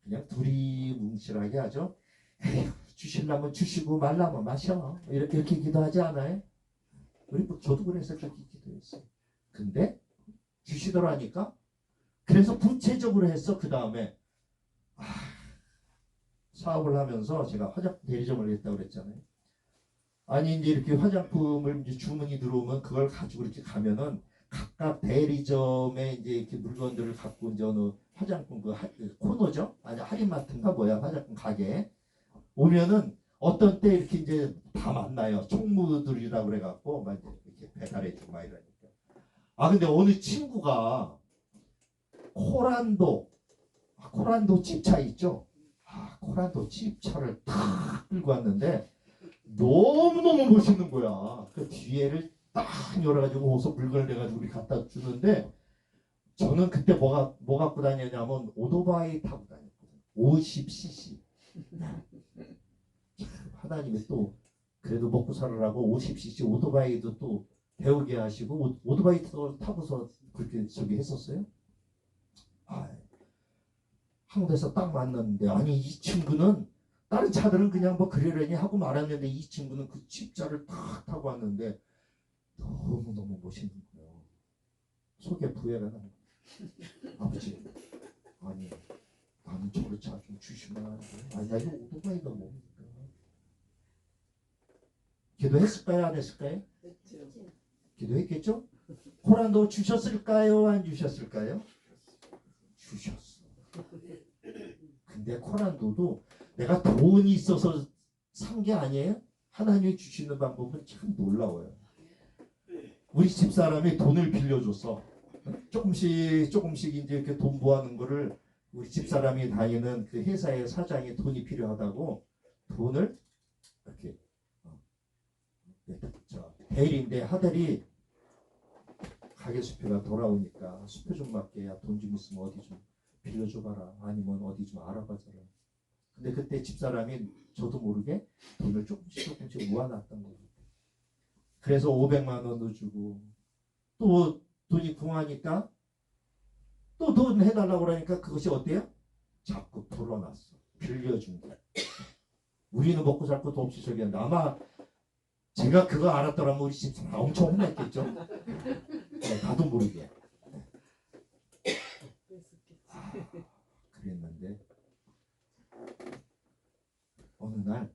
그냥 둘이 뭉실하게 하죠. 에휴, 주실라면 주시고 말라면 마셔. 이렇게 기도하지 않아요? 저도 그래서 그렇게 기도했어요. 근데 주시더라니까. 그래서 구체적으로 했어. 그 다음에 사업을 하면서 제가 화장품 대리점을 했다고 그랬잖아요. 아니 이제 이렇게 화장품을 이제 주문이 들어오면 그걸 가지고 이렇게 가면은 각각 대리점에 이제 이렇게 물건들을 갖고 이제 어느 화장품 그 코너죠? 아니 할인마트인가 뭐야 화장품 가게 오면은 어떤 때 이렇게 이제 다 만나요. 총무들이라고 그래갖고 막 이렇게 배달해주고 막 이러니까. 아 근데 어느 친구가 코란도 칩차 있죠? 코란도 칩차를 탁 들고 왔는데 너무너무 멋있는 거야. 그 뒤에를 딱 열어가지고 어서 물건을 내가지고 우리 갖다 주는데 저는 그때 뭐 갖고 다녔냐면 오토바이 타고 다녔거든요. 50cc. 하나님이 또 그래도 먹고 살으라고 50cc 오토바이도 또 배우게 하시고 오토바이 타고서 그렇게 저기 했었어요. 한국에서 딱 만났는데 아니 이 친구는 다른 차들은 그냥 뭐 그러려니 하고 말았는데 이 친구는 그 칩자를 탁 타고 왔는데 너무너무 멋있는 거예요. 속에 부해가 나는 거예요. 아버지 아니 나는 저를 차 좀 주시면 안 돼요? 아니 이거 오토바이가 뭡니까? 기도했을까요? 안 했을까요? 기도했겠죠? 코란도 주셨을까요? 안 주셨을까요? 주셨어. 근데 코란도도 내가 돈이 있어서 산 게 아니에요? 하나님이 주시는 방법은 참 놀라워요. 우리 집사람이 돈을 빌려줬어. 조금씩 이제 이렇게 돈 모아는 거를 우리 집사람이 다니는 그 회사의 사장이 돈이 필요하다고 돈을 이렇게 대리인데 하der이 가게 수표가 돌아오니까 수표 좀 맞게 돈 좀 있으면 어디 좀 빌려줘봐라 아니면 어디 좀 알아봐줘라. 근데 그때 집사람이 저도 모르게 돈을 조금씩 모아놨던 거죠. 그래서 500만 원도 주고 또 돈이 궁하니까 또 돈 해달라고 그러니까 그것이 어때요? 자꾸 불어났어. 빌려준 거. 우리는 먹고 살 것도 없이 저기 한다. 아마 제가 그거 알았더라면 우리 집사람 엄청 혼냈겠죠. 네, 나도 모르게. 그랬는데 어느 날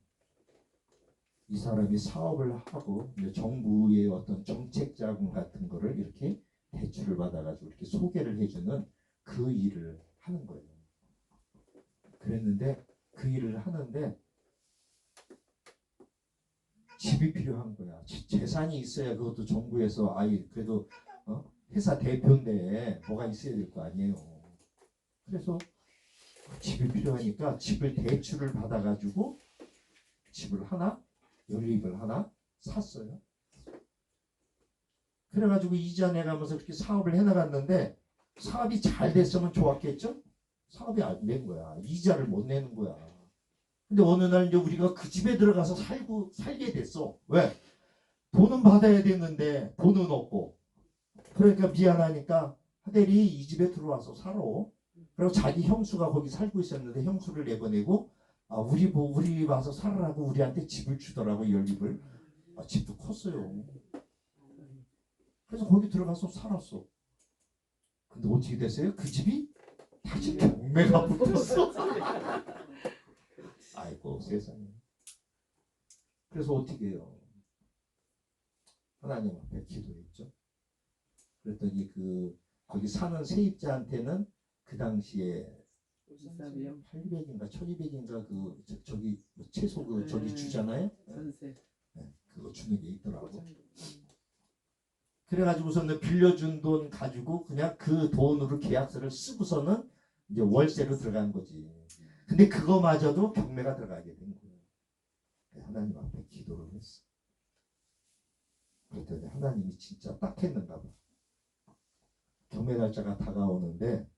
이 사람이 사업을 하고 정부의 어떤 정책 자금 같은 거를 이렇게 대출을 받아가지고 이렇게 소개를 해주는 그 일을 하는 거예요. 그랬는데 그 일을 하는데 집이 필요한 거야. 재산이 있어야 그것도 정부에서 그래도 회사 대표인데 뭐가 있어야 될 거 아니에요. 그래서 집이 필요하니까 집을 대출을 받아가지고 집을 하나 연립을 하나 샀어요. 그래가지고 이자 내가면서 그렇게 사업을 해나갔는데 사업이 잘 됐으면 좋았겠죠? 사업이 안 된 거야. 이자를 못 내는 거야. 근데 어느 날 이제 우리가 그 집에 들어가서 살게 됐어. 왜? 돈은 받아야 되는데 돈은 없고. 그러니까 미안하니까 하der이 이 집에 들어와서 살아. 그리고 자기 형수가 거기 살고 있었는데 형수를 내보내고 우리 와서 살으라고 우리한테 집을 주더라고 연립을. 집도 컸어요. 그래서 거기 들어가서 살았어. 근데 어떻게 됐어요? 그 집이 다시 경매가 붙었어. 아이고 세상에. 그래서 어떻게 해요? 하나님 앞에 기도했죠. 그랬더니 거기 사는 세입자한테는 그 당시에 800인가 1200인가 저기 채소 저기 주잖아요. 네, 그거 주는 게 있더라고. 그래가지고서는 빌려준 돈 가지고 그냥 그 돈으로 계약서를 쓰고서는 이제 월세로 들어간 거지. 근데 그거마저도 경매가 들어가게 된 거예요. 하나님 앞에 기도를 했어. 그랬더니 하나님이 진짜 딱 했는가 봐. 경매 날짜가 다가오는데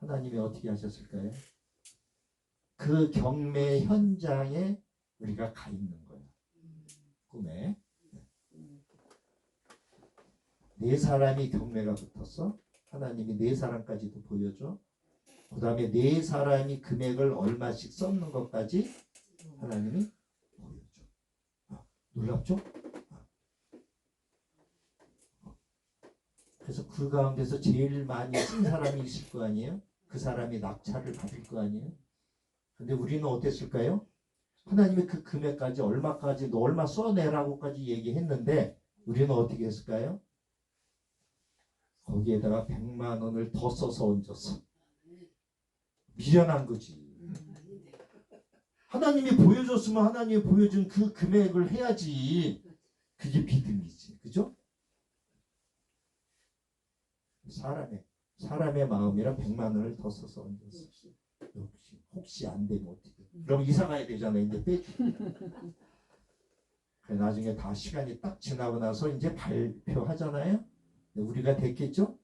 하나님이 어떻게 하셨을까요? 그 경매 현장에 우리가 가 있는 거예요. 꿈에. 네 사람이 경매가 붙었어. 하나님이 네 사람까지도 보여줘. 그 다음에 네 사람이 금액을 얼마씩 썼는 것까지 하나님이 보여줘. 놀랍죠? 그래서 그 가운데서 제일 많이 쓴 사람이 있을 거 아니에요? 그 사람이 낙찰을 받을 거 아니에요? 근데 우리는 어땠을까요? 하나님이 그 금액까지 얼마까지 너 얼마 써내라고까지 얘기했는데 우리는 어떻게 했을까요? 거기에다가 100만 원을 더 써서 얹었어. 미련한 거지. 하나님이 보여줬으면 하나님이 보여준 그 금액을 해야지. 그게 믿음이지. 그죠? 사람의 마음이라 100만 원을 더 써서 얹었어. 역시 혹시 안 되면 어떻게? 그럼 이사 가야 되잖아. 이제 빼주고. 나중에 다 시간이 딱 지나고 나서 이제 발표하잖아요. 우리가 됐겠죠?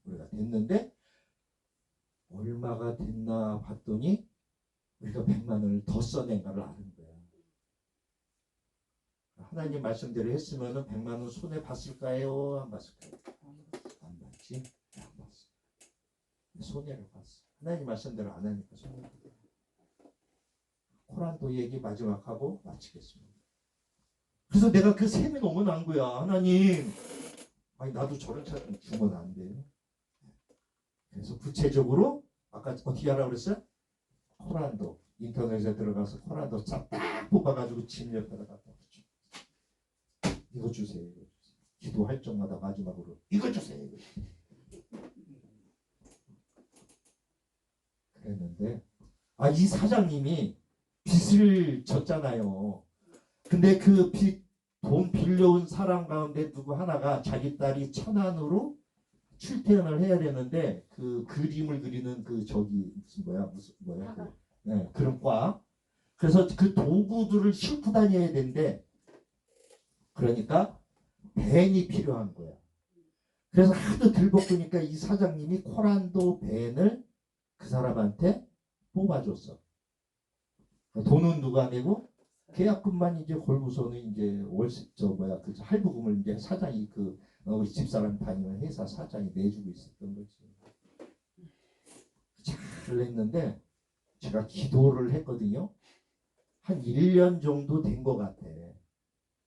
우리가 됐는데 얼마가 됐나 봤더니 우리가 100만 원을 더 써낸 걸 아는 거야. 하나님 말씀대로 했으면 100만 원 손에 봤을까요? 안 봤을까요? 안 봤지? 안 봤어. 손해를 봤어. 하나님 말씀대로 안 하니까 손해를 봤어. 코란도 얘기 마지막 하고 마치겠습니다. 그래서 내가 그 셈이 너무 난 거야. 하나님, 아니 나도 저런 차 주면 안 돼. 그래서 구체적으로 아까 어떻게 하라고 그랬어요? 코란도 인터넷에 들어가서 코란도 딱 뽑아가지고 집 옆에다 갖다 붙여. 이거 주세요. 이거 주세요. 기도할 적마다 마지막으로 이거 주세요. 이거 주세요. 그랬는데 이 사장님이 빚을 졌잖아요. 근데 그 돈 빌려온 사람 가운데 누구 하나가 자기 딸이 천안으로 출퇴근을 해야 되는데 그 그림을 그리는 그 저기 무슨 뭐야 네, 그런 과. 그래서 그 도구들을 싣고 다녀야 된대. 그러니까 밴이 필요한 거야. 그래서 하도 들볶으니까 이 사장님이 코란도 밴을 그 사람한테 뽑아줬어. 돈은 누가 내고 계약금만 이제 걸고서는 이제 그 할부금을 이제 사장이 우리 집사람 다니는 회사 사장이 내주고 있었던 거지. 잘 했는데 제가 기도를 했거든요. 한 1년 정도 된 것 같아.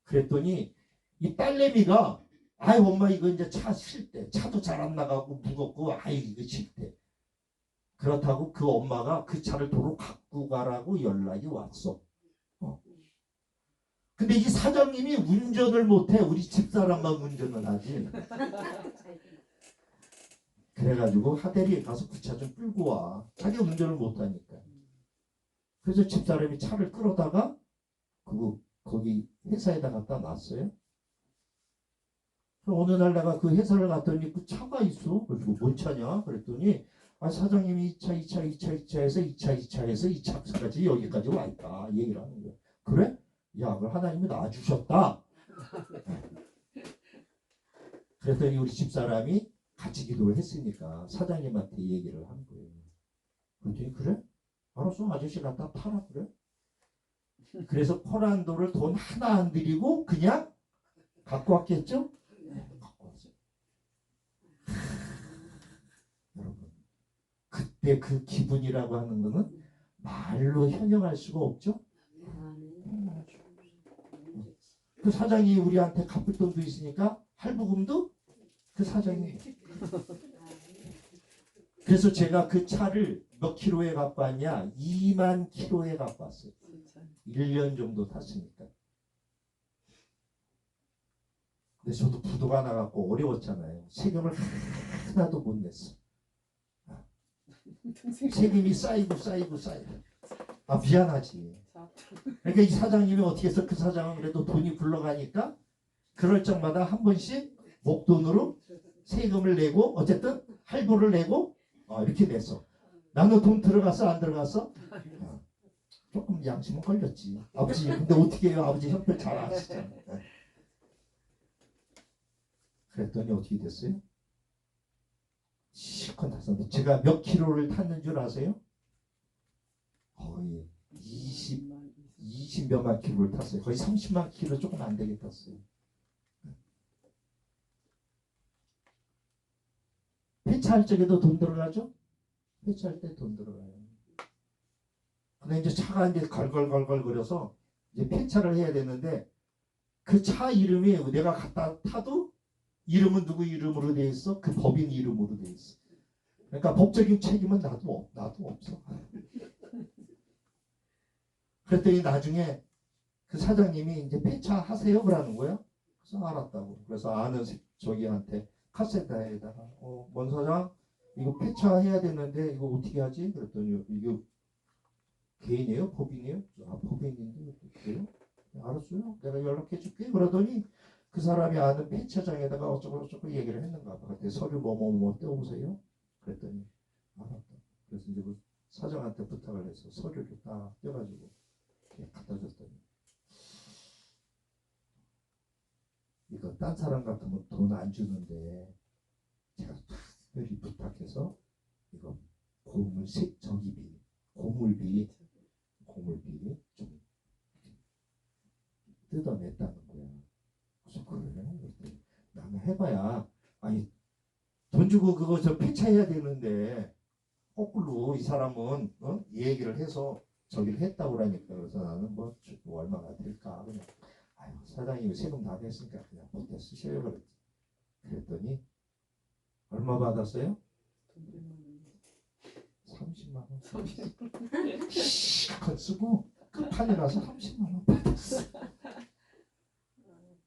그랬더니 이 딸내미가 엄마 이거 이제 차 쉴 때 차도 잘 안 나가고 무겁고 이거 쉴 때 그렇다고 그 엄마가 그 차를 도로 갖고 가라고 연락이 왔어. 근데 이 사장님이 운전을 못해. 우리 집사람만 운전을 하지. 그래가지고 하대리에 가서 그 차 좀 끌고 와. 자기가 운전을 못하니까. 그래서 집사람이 차를 끌어다가 거기 회사에다 갖다 놨어요. 그럼 어느 날 내가 그 회사를 갔더니 그 차가 있어. 그래서 뭔 차냐? 그랬더니 사장님이 2차 해서 2차까지 여기까지 와 있다. 얘기를 하는 거야. 그래? 야, 그걸 하나님이 놔주셨다. 그랬더니 우리 집사람이 같이 기도를 했으니까 사장님한테 얘기를 한 거예요. 그랬더니 그래? 알았어. 아저씨 갖다 팔아. 그래? 그래서 코란도를 돈 하나 안 드리고 그냥 갖고 왔겠죠? 갖고 왔어요. 여러분, 그때 그 기분이라고 하는 거는 말로 형용할 수가 없죠? 그 사장이 우리한테 갚을 돈도 있으니까 할부금도 그 사장이. 그래서 제가 그 차를 몇 킬로에 갖고 왔냐? 2만 킬로에 갖고 왔어요. 1년 정도 탔으니까. 근데 저도 부도가 나갖고 어려웠잖아요. 세금을 하나도 못 냈어. 세금이 쌓이고 미안하지. 그러니까 이 사장님이 어떻게 해서 그 사장은 그래도 돈이 굴러가니까 그럴 적마다 한 번씩 목돈으로 세금을 내고 어쨌든 할부를 내고 이렇게 냈어. 나는 돈 들어갔어 안 들어갔어? 조금 양심은 걸렸지. 아버지 근데 어떻게 해요? 아버지 형편 잘 아시잖아. 그랬더니 어떻게 됐어요? 실컷 탔었는데 제가 몇 킬로를 탔는 줄 아세요? 거의 20 몇만 킬로를 탔어요. 거의 30만 킬로 조금 안 되게 탔어요. 폐차할 적에도 돈 들어가죠? 폐차할 때 돈 들어가요. 근데 이제 차가 이제 걸걸걸걸 거려서 이제 폐차를 해야 되는데 그 차 이름이 내가 갖다 타도 이름은 누구 이름으로 돼 있어? 그 법인 이름으로 돼 있어. 그러니까 법적인 책임은 나도 없어. 그랬더니 나중에 그 사장님이 이제 폐차하세요 그러는 거야. 그래서 알았다고. 그래서 아는 저기한테 카세트에다가 뭔 사장 이거 폐차해야 되는데 이거 어떻게 하지? 그랬더니 이거 개인이에요? 법인이에요? 아 법인인데 어떻게 해요? 알았어요. 내가 연락해 줄게. 그러더니 그 사람이 아는 폐차장에다가 어쩌고 얘기를 했는가 봐. 그때 서류 뭐뭐뭐 떼오세요. 그랬더니 알았다. 그래서 이제 그 사장한테 부탁을 해서 서류를 딱 떼가지고 갖다 줬더니 이거 딴 사람 같으면 돈 안 주는데 제가 특별히 부탁해서 이거 고물비 좀 뜯어냈다는 거야. 그래서 그래? 나는 해봐야 아니 돈 주고 그거 저 폐차해야 되는데 거꾸로 이 사람은 이 얘기를 해서 저기를 했다고 그러니까 그래서 나는 뭐 얼마나 될까 그냥 아유 사장님이 세금 다 냈으니까 그냥 못해 쓰셔요 그랬지. 그랬더니 얼마 받았어요? 30만 원. 실컷 쓰고 끝판이라서 30만 원 받았어.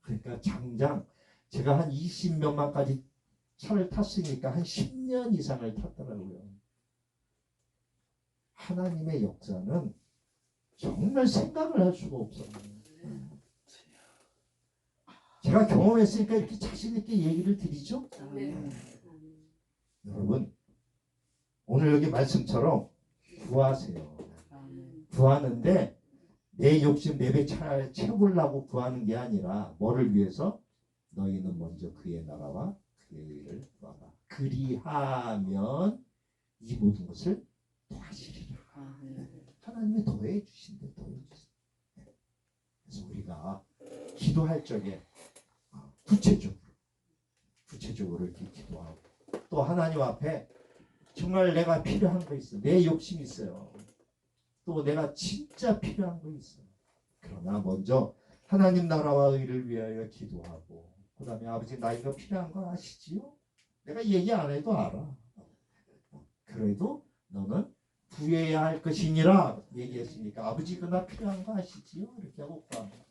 그러니까 장장 제가 한 20몇만까지 차를 탔으니까 한 10년 이상을 탔더라고요. 하나님의 역사는 정말 생각을 할 수가 없어요. 제가 경험했으니까 이렇게 자신 있게 얘기를 드리죠. 여러분 오늘 여기 말씀처럼 구하세요. 구하는데 내 욕심 내 배 채우려고 구하는 게 아니라 뭐를 위해서? 너희는 먼저 그의 나라와 그의 의를 구하라. 그리하면 이 모든 것을 더하시리라. 하나님이 더해 주신대. 그래서 우리가 기도할 적에 구체적으로 이렇게 기도하고 또 하나님 앞에 정말 내가 필요한 거 있어. 내 욕심이 있어요. 또 내가 진짜 필요한 거 있어. 그러나 먼저 하나님 나라와 의를 위하여 기도하고 그 다음에 아버지 나 이거 필요한 거 아시지요? 내가 얘기 안 해도 알아. 그래도 너는 구해야 할 것이니라 얘기했으니까 아버지 그 나 필요한 거 아시지요? 이렇게 하고 구합니다.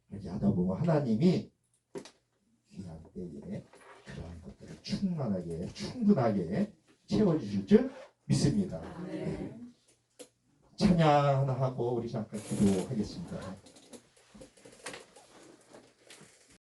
이렇게 하다 보면 하나님이 귀한 때에 그러한 것들을 충분하게 채워주실 줄 믿습니다. 찬양하고 우리 잠깐 기도하겠습니다.